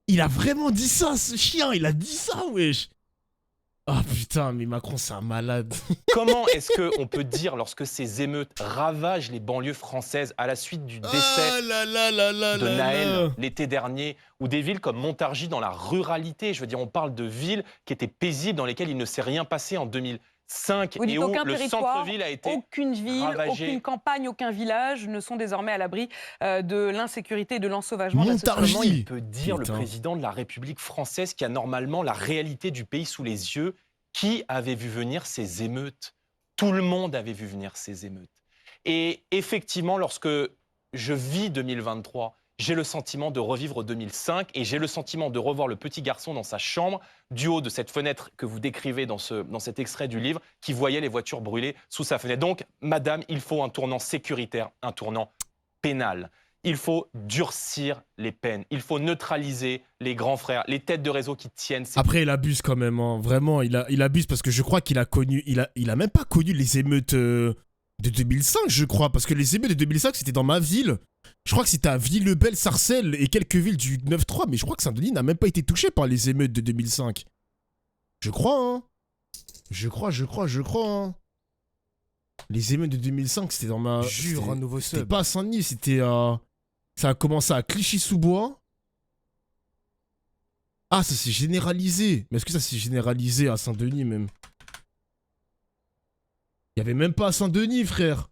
Speaker 1: Il a vraiment dit ça, ce chien. Il a dit ça, wesh. Ah putain, mais Macron, c'est un malade.
Speaker 7: Comment est-ce qu'on peut dire, lorsque ces émeutes ravagent les banlieues françaises à la suite du décès de Naël l'été dernier, ou des villes comme Montargis dans la ruralité, je veux dire, on parle de villes qui étaient paisibles, dans lesquelles il ne s'est rien passé en 2005, et où le centre-ville a été
Speaker 11: aucune ville,
Speaker 7: ravagé.
Speaker 11: Aucune campagne, aucun village ne sont désormais à l'abri de l'insécurité et de l'ensauvagement.
Speaker 7: Comment il peut dire, le président de la République française, qui a normalement la réalité du pays sous les yeux, qui avait vu venir ces émeutes? Tout le monde avait vu venir ces émeutes. Et effectivement, lorsque je vis 2023, j'ai le sentiment de revivre 2005 et j'ai le sentiment de revoir le petit garçon dans sa chambre, du haut de cette fenêtre que vous décrivez dans cet extrait du livre, qui voyait les voitures brûler sous sa fenêtre. Donc, madame, il faut un tournant sécuritaire, un tournant pénal. Il faut durcir les peines. Il faut neutraliser les grands frères, les têtes de réseau qui tiennent.
Speaker 1: Après, il abuse quand même. Hein. Vraiment, il abuse parce que je crois qu'il a connu... Il a même pas connu les émeutes de 2005, je crois. Parce que les émeutes de 2005, c'était dans ma ville. Je crois que c'était à Ville-le-Bel, Sarcelles et quelques villes du 9-3. Mais je crois que Saint-Denis n'a même pas été touché par les émeutes de 2005. Je crois, hein. Je crois, hein. Les émeutes de 2005, c'était dans ma...
Speaker 3: Jure, un nouveau sub.
Speaker 1: C'était pas à Saint-Denis, c'était à... Ça a commencé à Clichy-sous-Bois. Ah, ça s'est généralisé. Mais est-ce que ça s'est généralisé à Saint-Denis, même? Il y avait même pas à Saint-Denis, frère.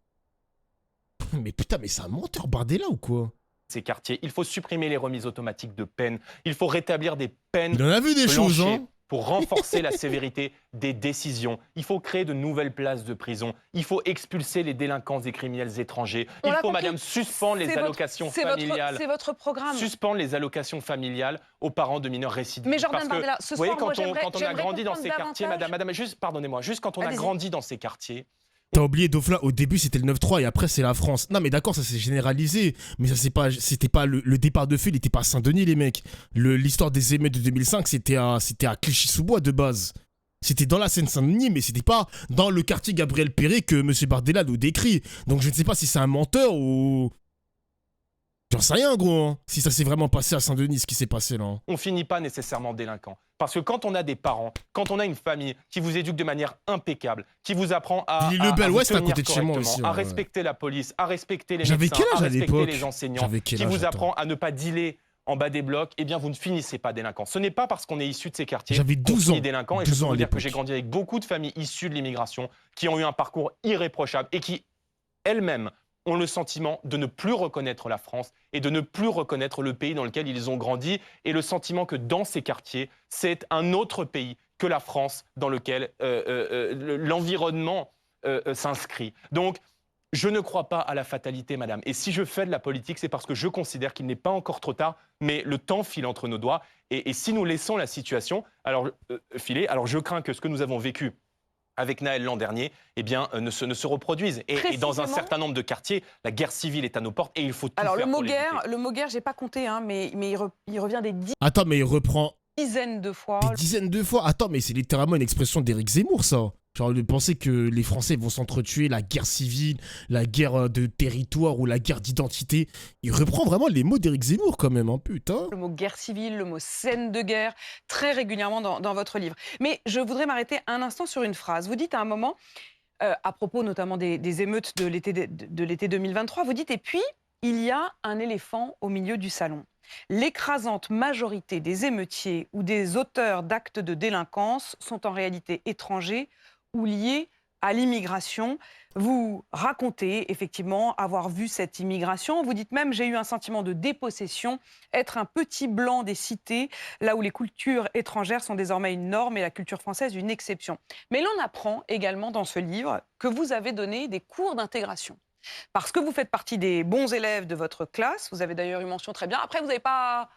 Speaker 1: Mais putain, mais c'est un menteur Bardella ou quoi?
Speaker 7: Ces quartiers, il faut supprimer les remises automatiques de peine. Il faut rétablir des peines.
Speaker 1: Il en a vu des choses, hein.
Speaker 7: Pour renforcer la sévérité des décisions. Il faut créer de nouvelles places de prison. Il faut expulser les délinquants et criminels étrangers. Il faut, madame, suspendre les allocations familiales.
Speaker 11: C'est votre programme.
Speaker 7: Suspendre les allocations familiales aux parents de mineurs récidivistes.
Speaker 11: Mais Jordan Bardella, ce soir,
Speaker 7: quand on a grandi dans ces quartiers, madame, juste, pardonnez-moi, juste quand on a grandi dans ces quartiers,
Speaker 1: T'as oublié, Dauphin, au début c'était le 9-3 et après c'est la France. Non mais d'accord, ça s'est généralisé, mais ça c'était pas le départ de feu, il était pas à Saint-Denis les mecs. L'histoire des émeutes de 2005 c'était à Clichy-sous-Bois de base. C'était dans la Seine-Saint-Denis, mais c'était pas dans le quartier Gabriel Perret que M. Bardella nous décrit. Donc je ne sais pas si c'est un menteur ou... J'en sais rien, gros, hein, si ça s'est vraiment passé à Saint-Denis, ce qui s'est passé là. Hein.
Speaker 7: On finit pas nécessairement délinquant. Parce que quand on a des parents, quand on a une famille qui vous éduque de manière impeccable, qui vous apprend à vous tenir correctement, à respecter la police, à respecter les médecins, à respecter les enseignants, qui vous apprend à ne pas dealer en bas des blocs, eh bien vous ne finissez pas délinquant. Ce n'est pas parce qu'on est issu de ces quartiers qu'on finit délinquant. Et je peux vous dire que j'ai grandi avec beaucoup de familles issues de l'immigration qui ont eu un parcours irréprochable et qui, elles-mêmes, ont le sentiment de ne plus reconnaître la France et de ne plus reconnaître le pays dans lequel ils ont grandi et le sentiment que dans ces quartiers, c'est un autre pays que la France dans lequel l'environnement s'inscrit. Donc, je ne crois pas à la fatalité, madame. Et si je fais de la politique, c'est parce que je considère qu'il n'est pas encore trop tard, mais le temps file entre nos doigts. Et si nous laissons la situation filer, alors je crains que ce que nous avons vécu avec Naël l'an dernier, eh bien, ne se reproduisent. Et dans un certain nombre de quartiers, la guerre civile est à nos portes et il faut tout faire pour l'éviter.
Speaker 11: Le mot guerre, j'ai pas compté, hein, mais il revient des
Speaker 1: Attends, mais il reprend...
Speaker 11: dizaines de fois.
Speaker 1: Des dizaines de fois. Attends, mais c'est littéralement une expression d'Éric Zemmour, ça. Genre de penser que les Français vont s'entretuer, la guerre civile, la guerre de territoire ou la guerre d'identité. Il reprend vraiment les mots d'Éric Zemmour quand même, hein, putain.
Speaker 11: Le mot guerre civile, le mot scène de guerre, très régulièrement dans votre livre. Mais je voudrais m'arrêter un instant sur une phrase. Vous dites à un moment, à propos notamment des émeutes de l'été 2023, vous dites « Et puis, il y a un éléphant au milieu du salon. L'écrasante majorité des émeutiers ou des auteurs d'actes de délinquance sont en réalité étrangers ou liés à l'immigration. » Vous racontez effectivement avoir vu cette immigration. Vous dites même « J'ai eu un sentiment de dépossession, être un petit blanc des cités, là où les cultures étrangères sont désormais une norme et la culture française une exception. » Mais l'on apprend également dans ce livre que vous avez donné des cours d'intégration. Parce que vous faites partie des bons élèves de votre classe. Vous avez d'ailleurs eu mention très bien. Après, vous n'avez pas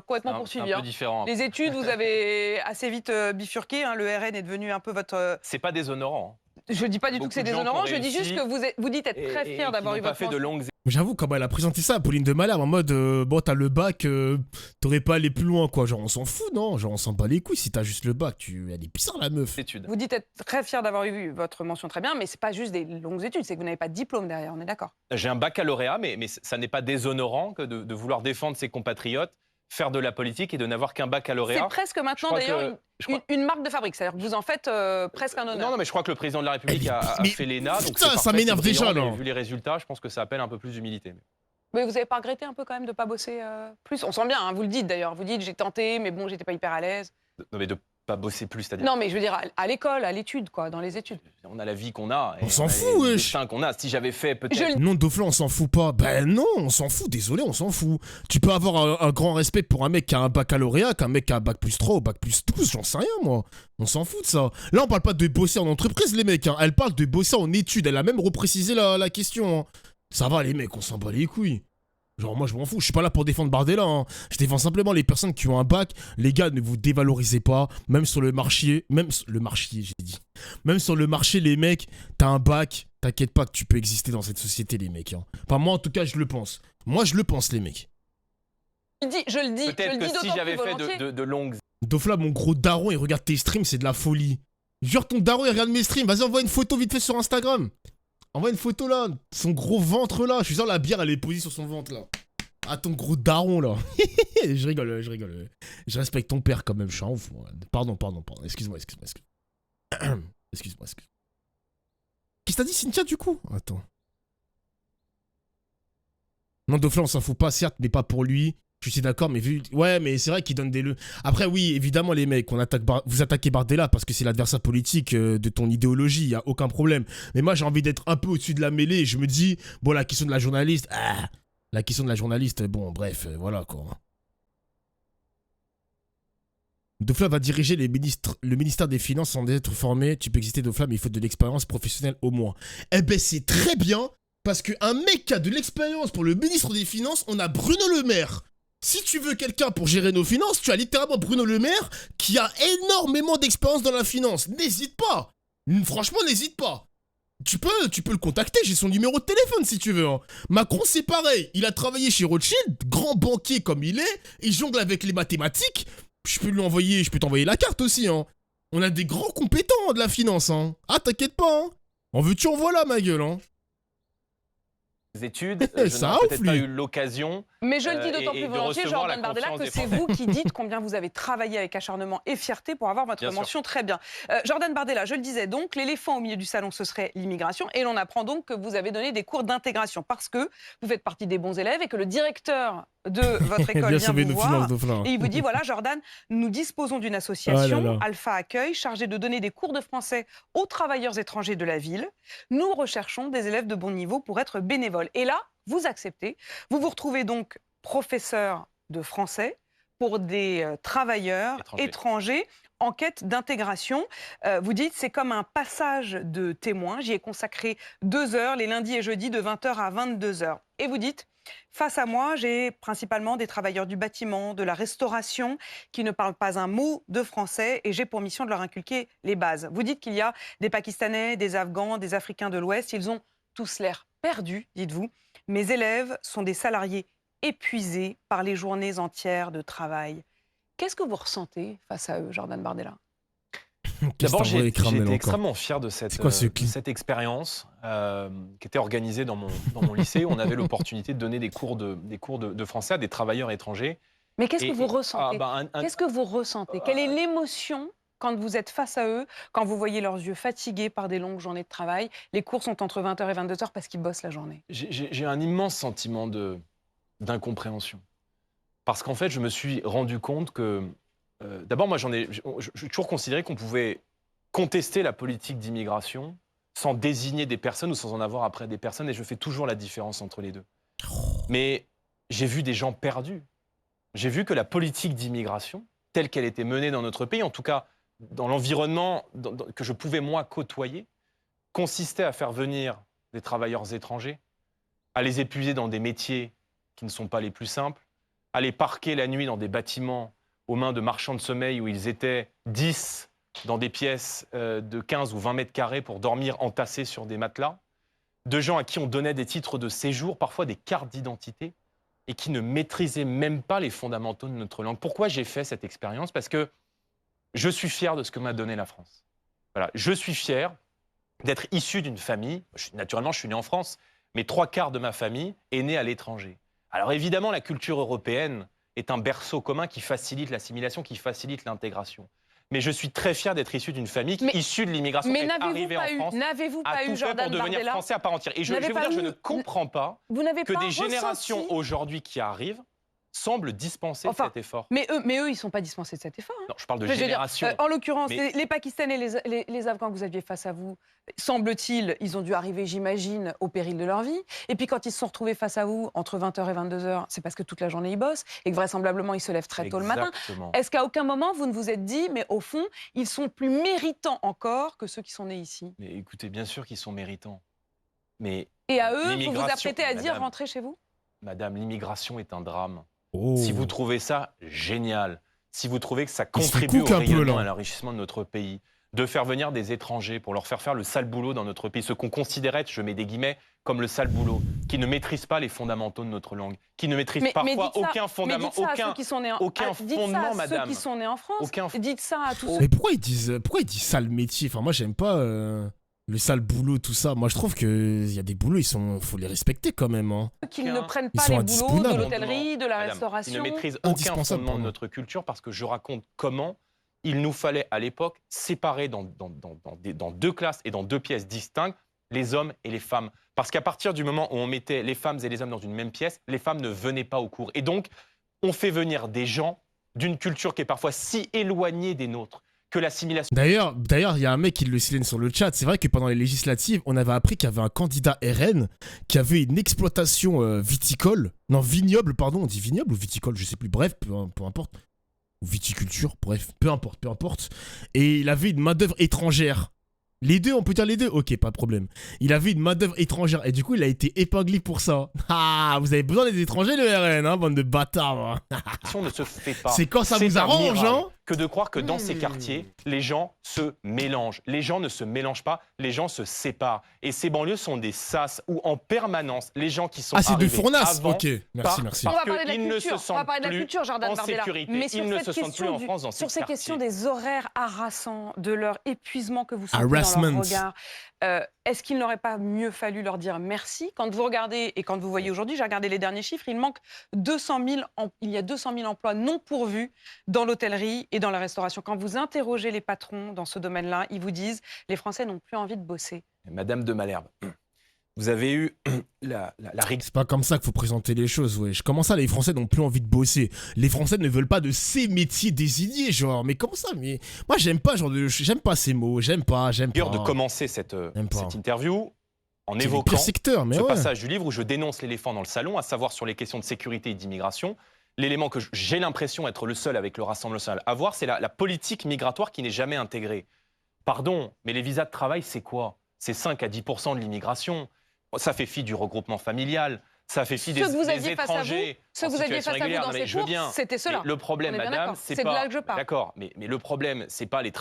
Speaker 11: complètement poursuivi.
Speaker 7: C'est un peu différent.
Speaker 11: Les études, vous avez assez vite bifurqué. Hein. Le RN est devenu un peu votre...
Speaker 7: C'est pas déshonorant.
Speaker 11: Je ne dis pas du tout que c'est déshonorant. Je dis juste que vous dites être très fier d'avoir eu votre...
Speaker 7: fait de longues...
Speaker 1: J'avoue, quand elle a présenté ça à Pauline de Malherbe, en mode, bon, t'as le bac, t'aurais pas allé plus loin, quoi. Genre, on s'en fout, non? Genre, on s'en bat les couilles. Si t'as juste le bac, elle est bizarre, la meuf.
Speaker 11: Vous dites être très fier d'avoir eu votre mention très bien, mais c'est pas juste des longues études, c'est que vous n'avez pas de diplôme derrière, on est d'accord?
Speaker 7: J'ai un baccalauréat, mais ça n'est pas déshonorant que de vouloir défendre ses compatriotes, faire de la politique et de n'avoir qu'un baccalauréat.
Speaker 11: C'est presque maintenant, d'ailleurs, une marque de fabrique. C'est-à-dire que vous en faites presque un honneur.
Speaker 7: Non, mais je crois que le président de la République a fait l'ENA.
Speaker 1: Putain, ça m'énerve déjà, là.
Speaker 7: Vu les résultats, je pense que ça appelle un peu plus d'humilité.
Speaker 11: Mais vous n'avez pas regretté un peu quand même de ne pas bosser plus? On sent bien, hein, vous le dites d'ailleurs. Vous dites j'ai tenté, mais bon, j'étais pas hyper à l'aise.
Speaker 7: Non, mais de pas bosser plus, c'est-à-dire...
Speaker 11: Non, mais je veux dire à l'école, à l'étude, quoi, dans les études.
Speaker 7: On a la vie qu'on a.
Speaker 1: On s'en fout, wesh.
Speaker 7: Qu'on a. Si j'avais fait peut-être...
Speaker 1: Non, Dauphin, on s'en fout pas. Ben non, on s'en fout, désolé, on s'en fout. Tu peux avoir un grand respect pour un mec qui a un baccalauréat qu'un mec qui a un bac plus 3 ou bac plus 12, j'en sais rien, moi. On s'en fout de ça. Là, on parle pas de bosser en entreprise, les mecs. Hein. Elle parle de bosser en études. Elle a même reprécisé la question. Hein. Ça va, les mecs, on s'en bat les couilles. Genre, moi, je m'en fous. Je suis pas là pour défendre Bardella. Hein. Je défends simplement les personnes qui ont un bac. Les gars, ne vous dévalorisez pas. Même sur le marché. Même sur le marché, j'ai dit. Même sur le marché, les mecs, t'as un bac. T'inquiète pas que tu peux exister dans cette société, les mecs. Hein. Enfin, moi, en tout cas, je le pense. Moi, je le pense, les mecs.
Speaker 11: Je le dis.
Speaker 7: Peut-être que si j'avais fait de longues...
Speaker 1: Dofla, mon gros daron, il regarde tes streams, c'est de la folie. Genre, ton daron, il regarde mes streams. Vas-y, envoie une photo vite fait sur Instagram. Envoie une photo là, son gros ventre là. Je suis sûr la bière elle est posée sur son ventre là. Ah ton gros daron là. Je rigole. Je respecte ton père quand même, je suis un ouf. Pardon. Excuse-moi. Excuse-moi. Qu'est-ce que t'as dit Cynthia du coup? Attends. Non Dauphin on s'en fout pas certes, mais pas pour lui. Je suis d'accord, mais vu... Ouais, mais c'est vrai qu'il donne des... Après, oui, évidemment, les mecs, vous attaquez Bardella parce que c'est l'adversaire politique de ton idéologie, il n'y a aucun problème. Mais moi, j'ai envie d'être un peu au-dessus de la mêlée et je me dis, bon, la question de la journaliste... bon, bref, voilà, quoi. Dauphin va diriger le ministère des Finances sans être formé. Tu peux exister, Dauphin, mais il faut de l'expérience professionnelle au moins. Eh ben, c'est très bien, parce qu'un mec qui a de l'expérience pour le ministre des Finances, on a Bruno Le Maire. Si tu veux quelqu'un pour gérer nos finances, tu as littéralement Bruno Le Maire qui a énormément d'expérience dans la finance. N'hésite pas. Franchement, n'hésite pas. Tu peux le contacter, j'ai son numéro de téléphone si tu veux. Hein. Macron, c'est pareil. Il a travaillé chez Rothschild, grand banquier comme il est. Il jongle avec les mathématiques. Je peux t'envoyer la carte aussi. Hein. On a des grands compétents de la finance. Hein. Ah, t'inquiète pas. Hein. En veux-tu, en voilà, ma gueule. Hein.
Speaker 7: études. Je
Speaker 1: Ça
Speaker 7: n'aurais peut-être
Speaker 1: ouf,
Speaker 7: pas
Speaker 1: lui.
Speaker 7: eu l'occasion.
Speaker 11: Mais je le dis
Speaker 7: et-
Speaker 11: d'autant
Speaker 7: et
Speaker 11: plus
Speaker 7: de
Speaker 11: volontiers,
Speaker 7: recevoir
Speaker 11: Jordan
Speaker 7: la
Speaker 11: Bardella,
Speaker 7: confiance
Speaker 11: que
Speaker 7: des
Speaker 11: c'est
Speaker 7: Français.
Speaker 11: vous qui dites combien vous avez travaillé avec acharnement et fierté pour avoir votre
Speaker 7: Bien sûr.
Speaker 11: mention. Très bien. Jordan Bardella, je le disais donc, l'éléphant au milieu du salon, ce serait l'immigration. Et l'on apprend donc que vous avez donné des cours d'intégration parce que vous faites partie des bons élèves et que le directeur de votre école
Speaker 1: Bien
Speaker 11: vient
Speaker 1: sauvé
Speaker 11: vous
Speaker 1: nos
Speaker 11: voir.
Speaker 1: finances, Dauphin.
Speaker 11: Et il vous dit, voilà, Jordan, nous disposons d'une
Speaker 1: Oh là
Speaker 11: association,
Speaker 1: là.
Speaker 11: Alpha Accueil, chargée de donner des cours de français aux travailleurs étrangers de la ville. Nous recherchons des élèves de bon niveau pour être bénévoles. Et là, vous acceptez. Vous vous retrouvez donc professeur de français pour des travailleurs étrangers en quête d'intégration. Vous dites, c'est comme un passage de témoin. J'y ai consacré 2 heures, les lundis et jeudis, de 20h à 22h. Et vous dites, face à moi, j'ai principalement des travailleurs du bâtiment, de la restauration, qui ne parlent pas un mot de français et j'ai pour mission de leur inculquer les bases. Vous dites qu'il y a des Pakistanais, des Afghans, des Africains de l'Ouest. Ils ont tous l'air perdus, dites-vous. Mes élèves sont des salariés épuisés par les journées entières de travail. Qu'est-ce que vous ressentez face à eux, Jordan Bardella?
Speaker 7: D'abord, j'ai
Speaker 1: envoyé
Speaker 7: été
Speaker 1: cramer, là, encore
Speaker 7: extrêmement fier de
Speaker 1: C'est quoi ce clip
Speaker 7: cette expérience qui était organisée dans mon lycée. On avait l'opportunité de donner des cours de français à des travailleurs étrangers.
Speaker 11: Mais qu'est-ce que vous ressentez?
Speaker 7: un-
Speaker 11: Qu'est-ce que vous ressentez? Quelle est l'émotion quand vous êtes face à eux, quand vous voyez leurs yeux fatigués par des longues journées de travail? Les cours sont entre 20h et 22h parce qu'ils bossent la journée.
Speaker 7: J'ai un immense sentiment d'incompréhension. Parce qu'en fait, je me suis rendu compte que... D'abord, moi, j'ai toujours considéré qu'on pouvait contester la politique d'immigration sans désigner des personnes ou sans en avoir après des personnes, et je fais toujours la différence entre les deux. Mais j'ai vu des gens perdus. J'ai vu que la politique d'immigration, telle qu'elle était menée dans notre pays, en tout cas dans l'environnement que je pouvais, moi, côtoyer, consistait à faire venir des travailleurs étrangers, à les épuiser dans des métiers qui ne sont pas les plus simples, à les parquer la nuit dans des bâtiments aux mains de marchands de sommeil où ils étaient 10 dans des pièces de 15 ou 20 mètres carrés pour dormir entassés sur des matelas, de gens à qui on donnait des titres de séjour, parfois des cartes d'identité, et qui ne maîtrisaient même pas les fondamentaux de notre langue. Pourquoi j'ai fait cette expérience? Parce que je suis fier de ce que m'a donné la France. Voilà, je suis fier d'être issu d'une famille, naturellement je suis né en France, mais 3/4 de ma famille est née à l'étranger. Alors évidemment, la culture européenne est un berceau commun qui facilite l'assimilation, qui facilite l'intégration. Mais je suis très fier d'être issu d'une famille qui, issue de l'immigration,
Speaker 11: Mais
Speaker 7: est
Speaker 11: n'avez-vous
Speaker 7: arrivée en
Speaker 11: pas eu,
Speaker 7: France,
Speaker 11: n'avez-vous
Speaker 7: a
Speaker 11: pas
Speaker 7: tout
Speaker 11: eu,
Speaker 7: fait
Speaker 11: Jordan
Speaker 7: pour devenir
Speaker 11: Bardella,
Speaker 7: français à part entière. Et je vais
Speaker 11: n'avez
Speaker 7: vous dire,
Speaker 11: pas
Speaker 7: je
Speaker 11: eu-
Speaker 7: ne comprends pas
Speaker 11: Vous n'avez
Speaker 7: que
Speaker 11: pas
Speaker 7: des
Speaker 11: ressenti-
Speaker 7: générations aujourd'hui qui arrivent semblent dispenser de cet effort.
Speaker 11: Mais eux, ils ne sont pas dispensés de cet effort. hein.
Speaker 7: Non, je parle de
Speaker 11: Je veux dire,
Speaker 7: génération.
Speaker 11: en l'occurrence,
Speaker 7: Mais-
Speaker 11: les Pakistanais et les Afghans que vous aviez face à vous, semble-t-il, ils ont dû arriver, j'imagine, au péril de leur vie. Et puis quand ils se sont retrouvés face à vous, entre 20h et 22h, c'est parce que toute la journée ils bossent et que vraisemblablement ils se lèvent très tôt le matin.
Speaker 7: Exactement.
Speaker 11: Est-ce qu'à aucun moment vous ne vous êtes dit, mais au fond, ils sont plus méritants encore que ceux qui sont nés ici?
Speaker 7: Mais écoutez, bien sûr qu'ils sont méritants. Mais
Speaker 11: Et à eux, vous vous
Speaker 7: l'immigration,
Speaker 11: apprêtez à dire,
Speaker 7: madame,
Speaker 11: rentrez chez vous?
Speaker 7: Madame, l'immigration est un drame.
Speaker 1: Oh.
Speaker 7: Si vous trouvez ça génial, si vous trouvez que ça
Speaker 1: Il se
Speaker 7: contribue
Speaker 1: cook
Speaker 7: au
Speaker 1: un peu,
Speaker 7: rayonnement,
Speaker 1: là.
Speaker 7: à l'enrichissement de notre pays, de faire venir des étrangers pour leur faire le sale boulot dans notre pays, ce qu'on considérait, je mets des guillemets, comme le sale boulot, qui ne maîtrisent pas les fondamentaux de notre langue, qui ne maîtrisent parfois
Speaker 11: dites ça-
Speaker 7: aucun fondament,
Speaker 11: mais dites ça à ceux qui sont nés en,
Speaker 7: aucun
Speaker 11: dites ça
Speaker 7: fondement,
Speaker 11: à
Speaker 7: madame.
Speaker 11: ceux qui sont nés en France.
Speaker 7: Aucun-
Speaker 11: Dites ça à tous ceux
Speaker 1: Mais pourquoi ils disent sale métier? Enfin, moi, j'aime pas le sale boulot, tout ça. Moi, je trouve qu'il y a des boulots, faut les respecter quand même. Hein.
Speaker 11: qui ne prennent
Speaker 1: Ils
Speaker 11: pas
Speaker 1: sont
Speaker 11: les boulots de
Speaker 1: indispensables.
Speaker 11: l'hôtellerie, de la
Speaker 7: Madame,
Speaker 11: restauration.
Speaker 7: Ils ne maîtrisent aucun
Speaker 1: Indispensable,
Speaker 7: fondement de
Speaker 1: pardon.
Speaker 7: notre culture parce que je raconte comment il nous fallait à l'époque séparer dans 2 classes et dans 2 pièces distinctes les hommes et les femmes. Parce qu'à partir du moment où on mettait les femmes et les hommes dans une même pièce, les femmes ne venaient pas au cours. Et donc, on fait venir des gens d'une culture qui est parfois si éloignée des nôtres que l'assimilation...
Speaker 1: D'ailleurs, il y a un mec qui le signe sur le chat. C'est vrai que pendant les législatives, on avait appris qu'il y avait un candidat RN qui avait une exploitation viticole. Non, vignoble, pardon. On dit vignoble ou viticole, je sais plus. Bref, peu importe. Ou viticulture, bref, peu importe. Et il avait une main-d'œuvre étrangère. Les deux, on peut dire les deux? Ok, pas de problème. Il avait une main-d'œuvre étrangère et du coup, il a été épinglé pour ça. Ah, vous avez besoin des étrangers, le RN, hein, bande de bâtards.
Speaker 7: ne se fait pas.
Speaker 1: C'est quand ça vous
Speaker 7: un
Speaker 1: arrange,
Speaker 7: miracle
Speaker 1: hein.
Speaker 7: que de croire que dans ces quartiers, les gens se mélangent. Les gens ne se mélangent pas, les gens se séparent. Et ces banlieues sont des sas où en permanence, les gens qui sont
Speaker 1: Ah, c'est de
Speaker 7: arrivés
Speaker 1: Fournasse.
Speaker 7: avant
Speaker 1: Ok, merci.
Speaker 7: partent
Speaker 11: On va
Speaker 7: parce
Speaker 11: parler de la
Speaker 7: qu'ils ne
Speaker 11: culture.
Speaker 7: se
Speaker 11: On va
Speaker 7: sentent
Speaker 11: parler de la
Speaker 7: plus
Speaker 11: culture, Jordan
Speaker 7: en
Speaker 11: Bardella.
Speaker 7: sécurité.
Speaker 11: Mais sur
Speaker 7: Ils ne
Speaker 11: cette
Speaker 7: se sentent plus en France dans ces
Speaker 11: sur ces
Speaker 7: quartiers.
Speaker 11: questions des horaires harassants, de leur épuisement que vous sentez dans
Speaker 1: Harassment.
Speaker 11: leur regard, Est-ce qu'il n'aurait pas mieux fallu leur dire merci? Quand vous regardez, et quand vous voyez aujourd'hui, j'ai regardé les derniers chiffres, il y a 200 000 emplois non pourvus dans l'hôtellerie et dans la restauration. Quand vous interrogez les patrons dans ce domaine-là, ils vous disent « les Français n'ont plus envie de bosser ».
Speaker 7: Madame de Malherbe, vous avez eu la
Speaker 1: C'est pas comme ça qu'il faut présenter les choses, wesh. Comment ça, les Français n'ont plus envie de bosser? Les Français ne veulent pas de ces métiers désignés, genre. Mais comment ça? Mais moi, j'aime pas, j'aime pas ces mots. J'aime pas.
Speaker 7: de commencer cette interview en évoquant
Speaker 1: ce
Speaker 7: passage du livre où je dénonce l'éléphant dans le salon, à savoir sur les questions de sécurité et d'immigration. L'élément que j'ai l'impression être le seul avec le Rassemblement national à voir, c'est la politique migratoire qui n'est jamais intégrée. Pardon, mais les visas de travail, c'est quoi? C'est 5 à 10% de l'immigration. Ça fait fi du regroupement familial, ça fait fi des étrangers.
Speaker 11: Ceux que vous aviez face à vous dans ces cours, c'était cela.
Speaker 7: Le problème, madame, c'est pas...
Speaker 11: de là que je parle.
Speaker 7: D'accord, mais le problème, c'est pas les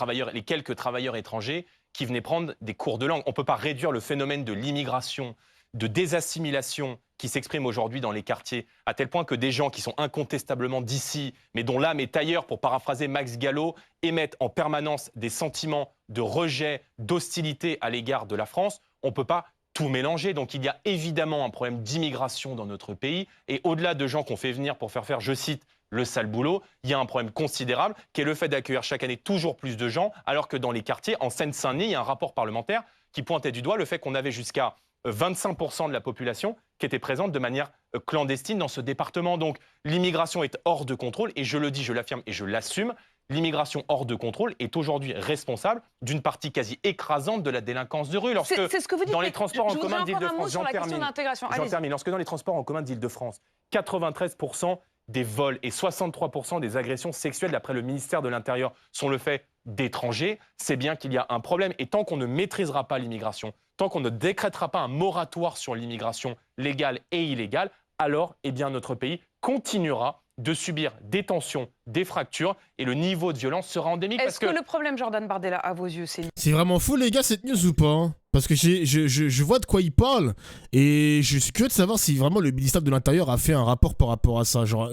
Speaker 7: quelques travailleurs étrangers qui venaient prendre des cours de langue. On ne peut pas réduire le phénomène de l'immigration, de désassimilation qui s'exprime aujourd'hui dans les quartiers, à tel point que des gens qui sont incontestablement d'ici, mais dont l'âme est ailleurs, pour paraphraser Max Gallo, émettent en permanence des sentiments de rejet, d'hostilité à l'égard de la France. On ne peut pas tout mélanger. Donc il y a évidemment un problème d'immigration dans notre pays. Et au-delà de gens qu'on fait venir pour faire, je cite, le sale boulot, il y a un problème considérable qui est le fait d'accueillir chaque année toujours plus de gens, alors que dans les quartiers, en Seine-Saint-Denis, il y a un rapport parlementaire qui pointait du doigt le fait qu'on avait jusqu'à 25% de la population qui était présente de manière clandestine dans ce département. Donc l'immigration est hors de contrôle, et je le dis, je l'affirme et je l'assume. L'immigration hors de contrôle est aujourd'hui responsable d'une partie quasi écrasante de la délinquance de rue.
Speaker 11: C'est ce que vous dites.
Speaker 7: Dans les transports en commun
Speaker 11: d'Île-de-France,
Speaker 7: j'en termine. Lorsque dans les transports en commun d'Île-de-France, 93% des vols et 63% des agressions sexuelles, d'après le ministère de l'Intérieur, sont le fait d'étrangers, c'est bien qu'il y a un problème. Et tant qu'on ne maîtrisera pas l'immigration, tant qu'on ne décrétera pas un moratoire sur l'immigration légale et illégale, alors notre pays continuera de subir des tensions, des fractures, et le niveau de violence sera endémique.
Speaker 11: Est-ce que le problème, Jordan Bardella, à vos yeux,
Speaker 1: c'est vraiment fou, les gars, cette news ou pas, hein? Parce que je vois de quoi il parle, et je suis curieux de savoir si vraiment le ministère de l'Intérieur a fait un rapport par rapport à ça. Genre,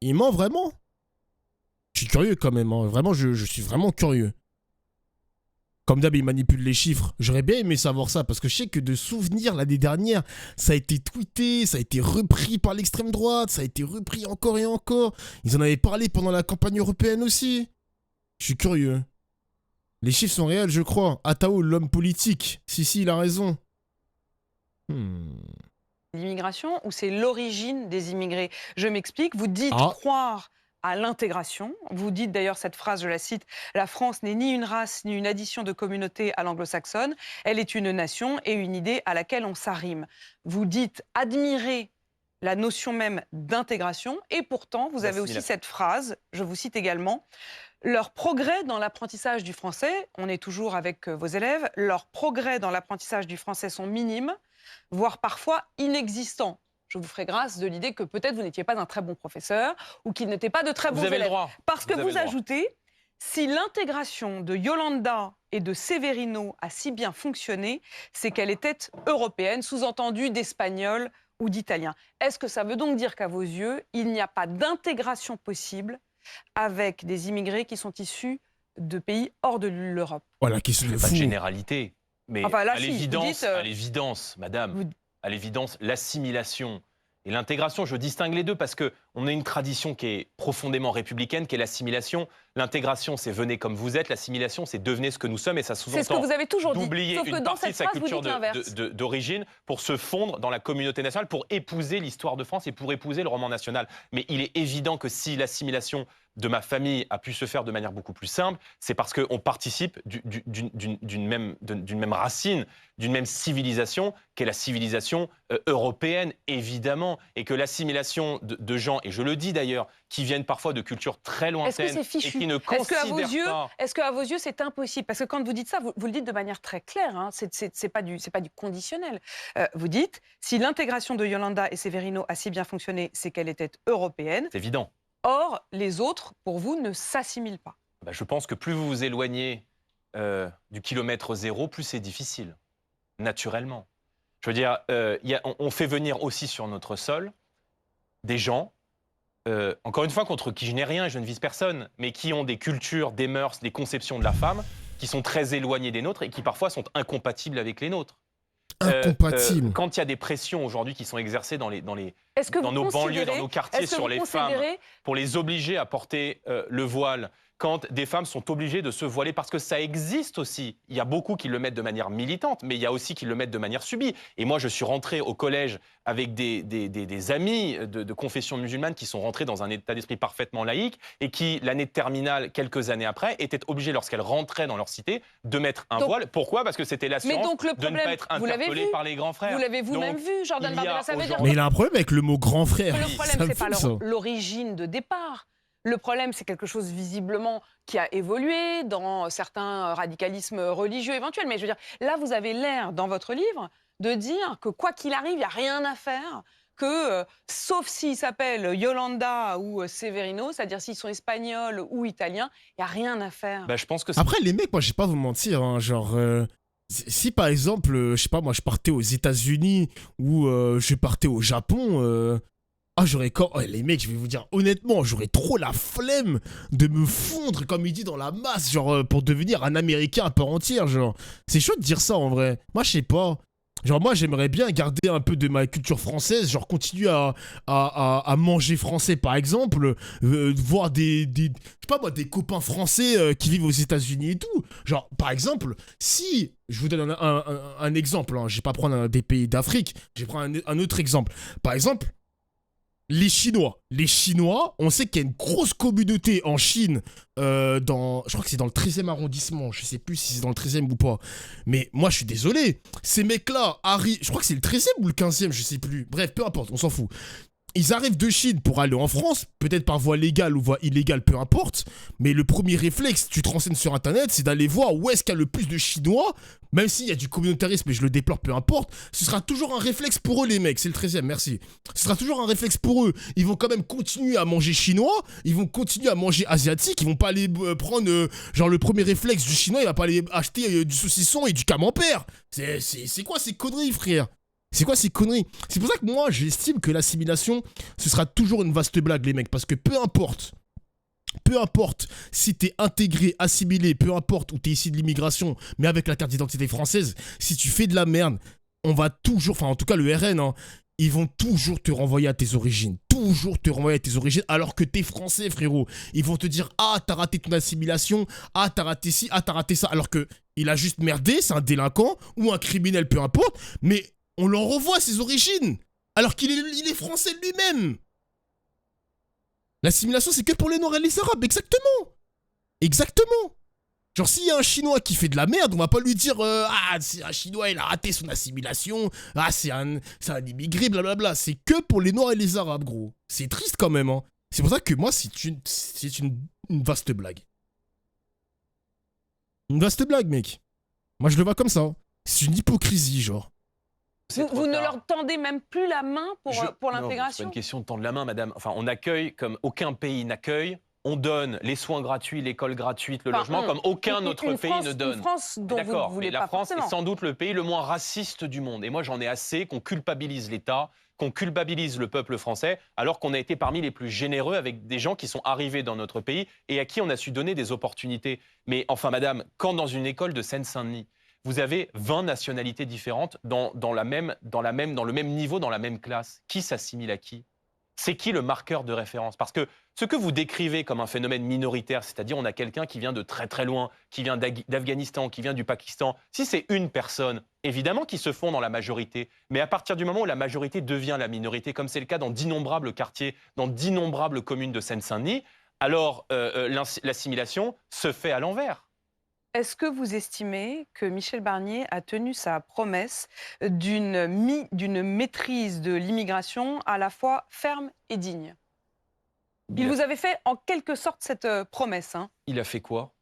Speaker 1: il ment vraiment? Je suis curieux quand même, hein. Vraiment, je suis vraiment curieux. Comme d'hab, il manipule les chiffres. J'aurais bien aimé savoir ça, parce que je sais que de souvenirs, l'année dernière, ça a été tweeté, ça a été repris par l'extrême droite, ça a été repris encore et encore. Ils en avaient parlé pendant la campagne européenne aussi. Je suis curieux. Les chiffres sont réels, je crois. Atao, l'homme politique. Si, il a raison.
Speaker 11: L'immigration, ou c'est l'origine des immigrés? Je m'explique, vous dites croire à l'intégration. Vous dites d'ailleurs cette phrase, je la cite, « La France n'est ni une race ni une addition de communautés à l'anglo-saxonne, elle est une nation et une idée à laquelle on s'arrime. » Vous dites admirer la notion même d'intégration, et pourtant vous avez aussi cette phrase, je vous cite également, « Leur progrès dans l'apprentissage du français », on est toujours avec vos élèves, « leurs progrès dans l'apprentissage du français sont minimes, voire parfois inexistants. » Je vous ferai grâce de l'idée que peut-être vous n'étiez pas un très bon professeur ou qu'il n'était pas de très bons élèves. Parce que vous ajoutez, si l'intégration de Yolanda et de Severino a si bien fonctionné, c'est qu'elle était européenne, sous-entendu d'espagnol ou d'italien. Est-ce que ça veut donc dire qu'à vos yeux, il n'y a pas d'intégration possible avec des immigrés qui sont issus de pays hors de l'Europe?
Speaker 1: Voilà, question de fou.
Speaker 7: Pas de généralité, mais
Speaker 11: enfin, là,
Speaker 7: à l'évidence, madame, à l'évidence, l'assimilation et l'intégration, je distingue les deux parce qu'on a une tradition qui est profondément républicaine, qui est l'assimilation. L'intégration, c'est venez comme vous êtes. L'assimilation, c'est devenez ce que nous sommes. Et ça sous-entend
Speaker 11: c'est ce que vous avez toujours dit.
Speaker 7: d'oublier
Speaker 11: Sauf que
Speaker 7: une
Speaker 11: dans
Speaker 7: partie de sa
Speaker 11: cette phrase,
Speaker 7: culture d'origine pour se fondre dans la communauté nationale, pour épouser l'histoire de France et pour épouser le roman national. Mais il est évident que si l'assimilation de ma famille a pu se faire de manière beaucoup plus simple, c'est parce qu'on participe d'une même racine, d'une même civilisation, qu'est la civilisation européenne, évidemment, et que l'assimilation de gens, et je le dis d'ailleurs, qui viennent parfois de cultures très lointaines et qui ne considèrent pas...
Speaker 11: Est-ce qu'à vos yeux, c'est impossible? Parce que quand vous dites ça, vous le dites de manière très claire, hein, c'est pas du conditionnel. Vous dites, si l'intégration de Yolanda et Severino a si bien fonctionné, c'est qu'elle était européenne.
Speaker 7: C'est évident.
Speaker 11: Or, les autres, pour vous, ne s'assimilent pas.
Speaker 7: Je pense que plus vous vous éloignez du kilomètre zéro, plus c'est difficile, naturellement. Je veux dire, on fait venir aussi sur notre sol des gens, encore une fois, contre qui je n'ai rien, je ne vise personne, mais qui ont des cultures, des mœurs, des conceptions de la femme qui sont très éloignés des nôtres et qui parfois sont incompatibles avec les nôtres.
Speaker 1: Incompatibles.
Speaker 7: Quand il y a des pressions aujourd'hui qui sont exercées dans nos banlieues, dans nos quartiers sur les femmes, pour les obliger à porter le voile, quand des femmes sont obligées de se voiler, parce que ça existe aussi. Il y a beaucoup qui le mettent de manière militante, mais il y a aussi qui le mettent de manière subie. Et moi, je suis rentré au collège avec des amis de confession musulmane qui sont rentrés dans un état d'esprit parfaitement laïque et qui, l'année de terminale, quelques années après, étaient obligés, lorsqu'elles rentraient dans leur cité, de mettre un voile. Pourquoi? Parce que c'était l'assurance de ne pas être interpellé par les grands frères.
Speaker 11: Vous l'avez vous-même vu, Jordan Bardella, ça veut dire...
Speaker 1: Mais il a un problème avec le mot grand frère.
Speaker 11: Le problème, c'est pas l'origine de départ. Le problème, c'est quelque chose visiblement qui a évolué dans certains radicalismes religieux éventuels. Mais je veux dire, là, vous avez l'air, dans votre livre, de dire que quoi qu'il arrive, il n'y a rien à faire, que sauf s'ils s'appellent Yolanda ou Severino, c'est-à-dire s'ils sont espagnols ou italiens, il n'y a rien à faire.
Speaker 7: Bah, je pense que
Speaker 1: après, les mecs, moi, je vais pas vous mentir, hein, genre... Si par exemple, je sais pas, moi je partais aux États-Unis ou je partais au Japon, j'aurais les mecs, je vais vous dire honnêtement, j'aurais trop la flemme de me fondre, comme il dit, dans la masse, genre pour devenir un Américain à part entière, genre. C'est chaud de dire ça en vrai. Moi, je sais pas. Genre, moi, j'aimerais bien garder un peu de ma culture française, genre continuer à manger français, par exemple, voir je sais pas moi, des copains français qui vivent aux États-Unis et tout. Genre, par exemple, si, je vous donne un exemple, hein, je vais pas prendre des pays d'Afrique, je vais prendre un autre exemple. Par exemple, les Chinois, on sait qu'il y a une grosse communauté en Chine, je crois que c'est dans le 13e arrondissement, je sais plus si c'est dans le 13e ou pas, mais moi je suis désolé, ces mecs-là arrivent, je crois que c'est le 13e ou le 15e, je sais plus, bref, peu importe, on s'en fout. Ils arrivent de Chine pour aller en France, peut-être par voie légale ou voie illégale, peu importe, mais le premier réflexe, tu te renseignes sur internet, c'est d'aller voir où est-ce qu'il y a le plus de Chinois, même s'il y a du communautarisme et je le déplore, peu importe, ce sera toujours un réflexe pour eux les mecs, c'est le 13e, merci. Ce sera toujours un réflexe pour eux, ils vont quand même continuer à manger chinois, ils vont continuer à manger asiatique, ils vont pas aller prendre, genre le premier réflexe du chinois, il va pas aller acheter du saucisson et du camembert. C'est quoi ces conneries, frère? C'est quoi ces conneries? C'est pour ça que moi, j'estime que l'assimilation, ce sera toujours une vaste blague, les mecs. Parce que peu importe si t'es intégré, assimilé, peu importe où t'es ici de l'immigration, mais avec la carte d'identité française, si tu fais de la merde, on va toujours, enfin en tout cas le RN, hein, ils vont toujours te renvoyer à tes origines. Toujours te renvoyer à tes origines, alors que t'es français, frérot. Ils vont te dire, ah, t'as raté ton assimilation, ah, t'as raté ci, ah, t'as raté ça. Alors que il a juste merdé, c'est un délinquant, ou un criminel, peu importe, mais... on leur renvoie à ses origines, alors qu'il est français lui-même. L'assimilation, c'est que pour les Noirs et les Arabes, exactement. Exactement. Genre, s'il y a un Chinois qui fait de la merde, on va pas lui dire c'est un Chinois, il a raté son assimilation, c'est un immigré, blablabla. C'est que pour les Noirs et les Arabes, gros. C'est triste quand même, hein. C'est pour ça que moi, c'est une vaste blague. Une vaste blague, mec. Moi, je le vois comme ça. C'est une hypocrisie, genre.
Speaker 11: Vous ne leur tendez même plus la main pour l'intégration?
Speaker 7: C'est pas une question de tendre la main, madame. Enfin, on accueille comme aucun pays n'accueille. On donne les soins gratuits, l'école gratuite, le logement, comme aucun autre pays ne donne.
Speaker 11: Une France dont vous ne voulez pas
Speaker 7: la France
Speaker 11: forcément.
Speaker 7: est sans doute le pays le moins raciste du monde. Et moi, j'en ai assez qu'on culpabilise l'État, qu'on culpabilise le peuple français, alors qu'on a été parmi les plus généreux avec des gens qui sont arrivés dans notre pays et à qui on a su donner des opportunités. Mais enfin, madame, quand dans une école de Seine-Saint-Denis, vous avez 20 nationalités différentes dans le même niveau, dans la même classe. Qui s'assimile à qui? C'est qui le marqueur de référence? Parce que ce que vous décrivez comme un phénomène minoritaire, c'est-à-dire on a quelqu'un qui vient de très très loin, qui vient d'Afghanistan, qui vient du Pakistan, si c'est une personne, évidemment qu'ils se font dans la majorité. Mais à partir du moment où la majorité devient la minorité, comme c'est le cas dans d'innombrables quartiers, dans d'innombrables communes de Seine-Saint-Denis, alors l'assimilation se fait à l'envers.
Speaker 11: Est-ce que vous estimez que Michel Barnier a tenu sa promesse d'une maîtrise de l'immigration à la fois ferme et digne? Il vous avait fait en quelque sorte cette promesse. Hein.
Speaker 7: Il a fait quoi?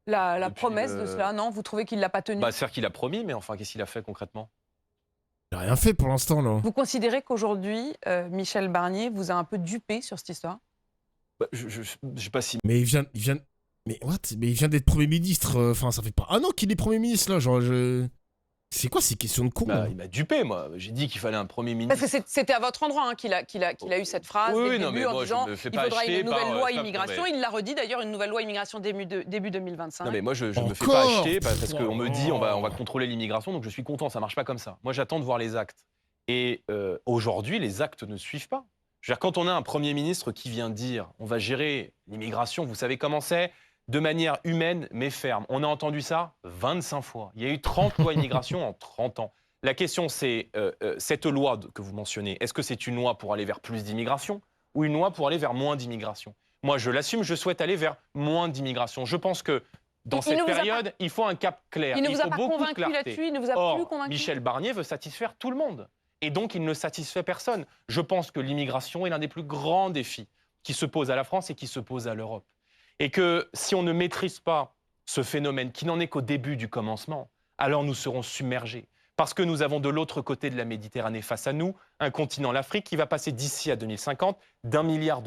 Speaker 11: La promesse de cela, non? Vous trouvez qu'il ne l'a pas tenue?
Speaker 7: C'est-à-dire qu'il a promis, mais enfin, qu'est-ce qu'il a fait concrètement?
Speaker 1: Il n'a rien fait pour l'instant, là.
Speaker 11: Vous considérez qu'aujourd'hui, Michel Barnier vous a un peu dupé sur cette histoire?
Speaker 7: Je sais pas si...
Speaker 1: Mais il vient... Mais what? Mais il vient d'être Premier ministre. Enfin, ça fait pas un an qu'il est Premier ministre, là. Genre, C'est quoi ces questions de con là
Speaker 7: Il m'a dupé, moi. J'ai dit qu'il fallait un Premier ministre.
Speaker 11: Parce que c'était à votre endroit qu'il a eu cette phrase
Speaker 7: Oui,
Speaker 11: dès le
Speaker 7: non, mais
Speaker 11: début en
Speaker 7: moi,
Speaker 11: disant
Speaker 7: je me fais
Speaker 11: il
Speaker 7: pas
Speaker 11: faudra
Speaker 7: acheter
Speaker 11: une nouvelle
Speaker 7: par,
Speaker 11: loi
Speaker 7: ça,
Speaker 11: immigration.
Speaker 7: mais-
Speaker 11: Il l'a redit d'ailleurs, une nouvelle loi immigration début 2025.
Speaker 7: Non mais moi je me fais pas acheter parce qu'on me dit on va contrôler l'immigration, donc je suis content, ça marche pas comme ça. Moi j'attends de voir les actes. Et aujourd'hui les actes ne suivent pas. Je veux dire, quand on a un Premier ministre qui vient dire on va gérer l'immigration, vous savez comment c'est, de manière humaine mais ferme. On a entendu ça 25 fois. Il y a eu 30 lois immigration en 30 ans. La question c'est, cette loi que vous mentionnez, est-ce que c'est une loi pour aller vers plus d'immigration ou une loi pour aller vers moins d'immigration? Moi, je l'assume, je souhaite aller vers moins d'immigration. Je pense que dans cette période, il faut un cap clair.
Speaker 11: Il ne vous a
Speaker 7: faut
Speaker 11: pas
Speaker 7: beaucoup de
Speaker 11: convaincu
Speaker 7: clarté.
Speaker 11: là-dessus, il ne vous a
Speaker 7: Or,
Speaker 11: plus convaincu.
Speaker 7: Michel Barnier veut satisfaire tout le monde. Et donc, il ne satisfait personne. Je pense que l'immigration est l'un des plus grands défis qui se posent à la France et qui se posent à l'Europe. Et que si on ne maîtrise pas ce phénomène, qui n'en est qu'au début du commencement, alors nous serons submergés. Parce que nous avons de l'autre côté de la Méditerranée face à nous un continent, l'Afrique, qui va passer d'ici à 2050 d'1,2 milliard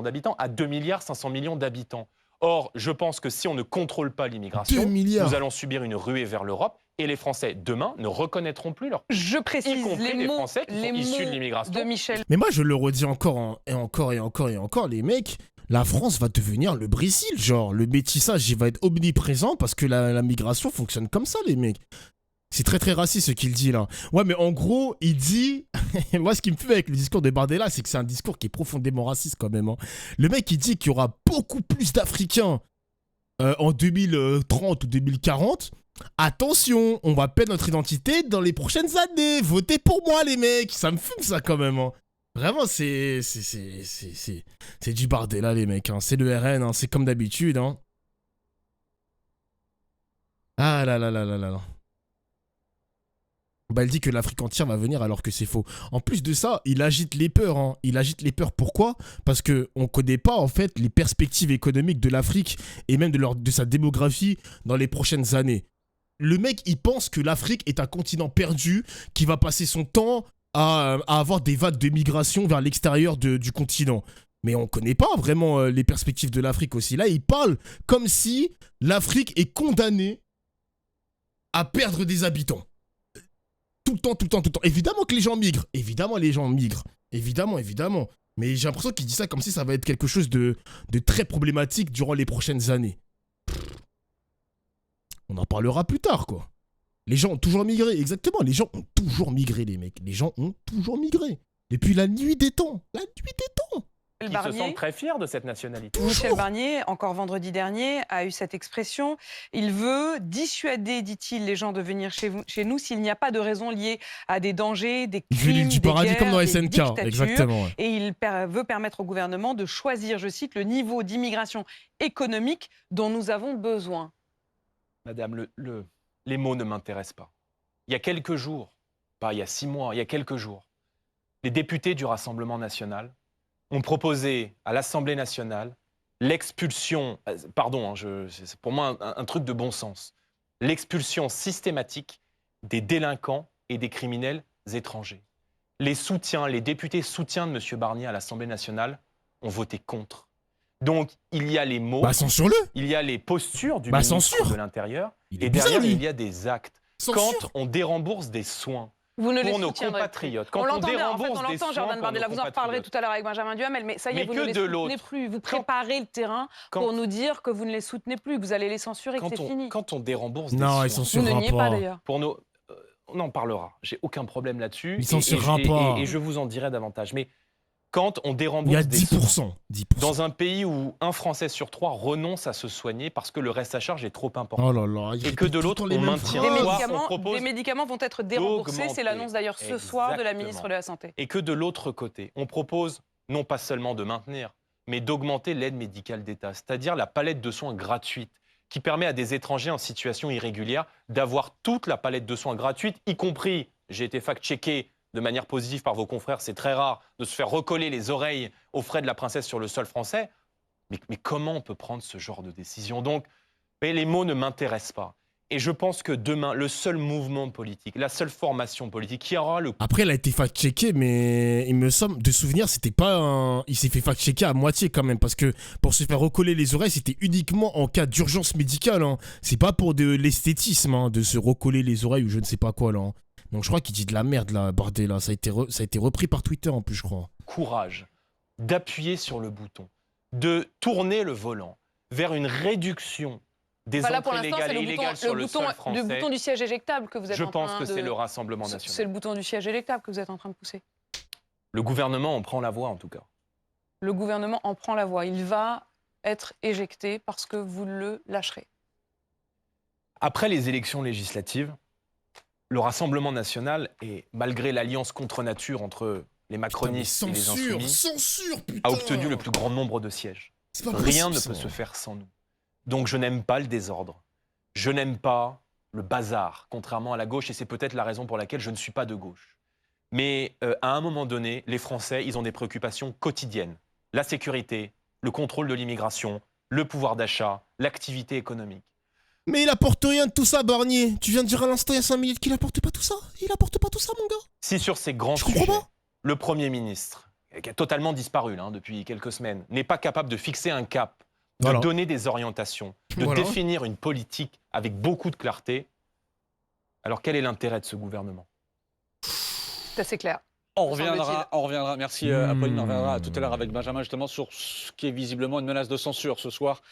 Speaker 7: d'habitants à 2,5 milliards d'habitants. Or, je pense que si on ne contrôle pas l'immigration, nous allons subir une ruée vers l'Europe et les Français, demain, ne reconnaîtront plus leur...
Speaker 11: Je précise
Speaker 7: y compris les
Speaker 11: mots,
Speaker 7: Français qui sont issus de l'immigration.
Speaker 11: de Michel.
Speaker 1: Mais moi, je le redis encore et encore et encore et encore, les mecs. La France va devenir le Brésil, genre. Le métissage, il va être omniprésent parce que la migration fonctionne comme ça, les mecs. C'est très très raciste ce qu'il dit là. Ouais, mais en gros, il dit... Moi, ce qui me fait avec le discours de Bardella, c'est que c'est un discours qui est profondément raciste quand même. Hein. Le mec, il dit qu'il y aura beaucoup plus d'Africains en 2030 ou 2040. Attention, on va perdre notre identité dans les prochaines années. Votez pour moi, les mecs. Ça me fume ça quand même. Hein. Vraiment, c'est du Bardella, les mecs. Hein. C'est le RN, hein. C'est comme d'habitude. Hein. Ah là là là là là là. Bah, il dit que l'Afrique entière va venir alors que c'est faux. En plus de ça, il agite les peurs. Hein. Il agite les peurs. Pourquoi? Parce qu'on ne connaît pas en fait les perspectives économiques de l'Afrique et même de sa démographie dans les prochaines années. Le mec, il pense que l'Afrique est un continent perdu qui va passer son temps à avoir des vagues de migration vers l'extérieur du continent. Mais on ne connaît pas vraiment les perspectives de l'Afrique aussi. Là, il parle comme si l'Afrique est condamnée à perdre des habitants. Tout le temps, tout le temps, tout le temps. Évidemment que les gens migrent. Évidemment, les gens migrent. Évidemment, évidemment. Mais j'ai l'impression qu'il dit ça comme si ça va être quelque chose de très problématique durant les prochaines années. On en parlera plus tard, quoi. Les gens ont toujours migré, exactement. Les gens ont toujours migré, les mecs. Les gens ont toujours migré. Depuis la nuit des temps. La nuit des temps.
Speaker 7: Qui se sentent très fiers de cette nationalité.
Speaker 11: Michel Barnier, encore vendredi dernier, a eu cette expression. Il veut dissuader, dit-il, les gens de venir chez nous s'il n'y a pas de raison liée à des dangers, des crimes,
Speaker 1: du
Speaker 11: des
Speaker 1: paradis
Speaker 11: guerres,
Speaker 1: comme dans
Speaker 11: des
Speaker 1: SNK,
Speaker 11: dictatures.
Speaker 1: exactement. Ouais.
Speaker 11: Et il veut permettre au gouvernement de choisir, je cite, le niveau d'immigration économique dont nous avons besoin.
Speaker 7: Madame, les mots ne m'intéressent pas. Il y a quelques jours, pas il y a 6 mois, il y a quelques jours, les députés du Rassemblement national ont proposé à l'Assemblée nationale l'expulsion, pardon, c'est pour moi un truc de bon sens, l'expulsion systématique des délinquants et des criminels étrangers. Les députés soutiens de M. Barnier à l'Assemblée nationale ont voté contre. Donc, il y a les mots,
Speaker 1: censure-le.
Speaker 7: Il y a les postures du ministre de l'Intérieur, et derrière, il y a des actes. Quand on dérembourse des soins pour nos compatriotes, quand on dérembourse des soins
Speaker 11: Jordan Bardella, vous en reparlerez tout à l'heure avec Benjamin Duhamel, mais ça y est, vous ne les soutenez plus. Vous préparez le terrain pour nous dire que vous ne les soutenez plus, que vous allez les censurer, que c'est fini.
Speaker 7: Quand on dérembourse des
Speaker 1: soins...
Speaker 7: Non,
Speaker 1: ils censurera pas.
Speaker 11: Vous ne niez pas d'ailleurs.
Speaker 7: On en parlera, j'ai aucun problème là-dessus.
Speaker 1: Il censurera pas.
Speaker 7: Et je vous en dirai davantage. Mais quand on dérembourse
Speaker 1: il y a 10%, 10%.
Speaker 7: Dans un pays où un Français sur 3 renonce à se soigner parce que le reste à charge est trop important.
Speaker 1: Oh là là,
Speaker 7: et que de l'autre, on maintient.
Speaker 11: Des médicaments vont être déremboursés. C'est l'annonce d'ailleurs ce soir de la ministre de la Santé.
Speaker 7: Et que de l'autre côté, on propose non pas seulement de maintenir, mais d'augmenter l'aide médicale d'État, c'est-à-dire la palette de soins gratuite qui permet à des étrangers en situation irrégulière d'avoir toute la palette de soins gratuite, y compris, j'ai été fact-checké de manière positive par vos confrères, c'est très rare de se faire recoller les oreilles aux frais de la princesse sur le sol français. Mais comment on peut prendre ce genre de décision? Donc, les mots ne m'intéressent pas. Et je pense que demain, le seul mouvement politique, la seule formation politique qui aura le...
Speaker 1: Après, elle a été fact-checkée, mais il me semble, de souvenir, c'était pas un... Il s'est fait fact-checker à moitié quand même, parce que pour se faire recoller les oreilles, c'était uniquement en cas d'urgence médicale. Hein. C'est pas pour de l'esthétisme, hein, de se recoller les oreilles ou je ne sais pas quoi, là. Hein. Donc je crois qu'il dit de la merde, là, bordel. Là. Ça a été repris par Twitter, en plus, je crois.
Speaker 7: Courage d'appuyer sur le bouton, de tourner le volant vers une réduction des entrées légales et illégales sur le sol français.
Speaker 11: Le bouton du siège éjectable que vous êtes en train de...
Speaker 7: Je pense que c'est le Rassemblement national.
Speaker 11: C'est le bouton du siège éjectable que vous êtes en train de pousser.
Speaker 7: Le gouvernement en prend la voie, en tout cas.
Speaker 11: Le gouvernement en prend la voie. Il va être éjecté parce que vous le lâcherez.
Speaker 7: Après les élections législatives, le Rassemblement national, et malgré l'alliance contre nature entre les macronistes et les insoumis, a obtenu le plus grand nombre de sièges. Rien ne peut se faire sans nous. Donc je n'aime pas le désordre. Je n'aime pas le bazar, contrairement à la gauche, et c'est peut-être la raison pour laquelle je ne suis pas de gauche. Mais à un moment donné, les Français, ils ont des préoccupations quotidiennes. La sécurité, le contrôle de l'immigration, le pouvoir d'achat, l'activité économique.
Speaker 1: Mais il apporte rien de tout ça, Barnier. Tu viens de dire à l'instant, il y a 5 minutes qu'il apporte pas tout ça. Il apporte pas tout ça, mon gars.
Speaker 7: Si sur ces grands sujets, le Premier ministre, qui a totalement disparu là, depuis quelques semaines, n'est pas capable de fixer un cap, de donner des orientations, de définir une politique avec beaucoup de clarté, alors quel est l'intérêt de ce gouvernement?
Speaker 11: C'est assez clair.
Speaker 8: On reviendra, merci Apolline, on reviendra tout à l'heure avec Benjamin justement sur ce qui est visiblement une menace de censure ce soir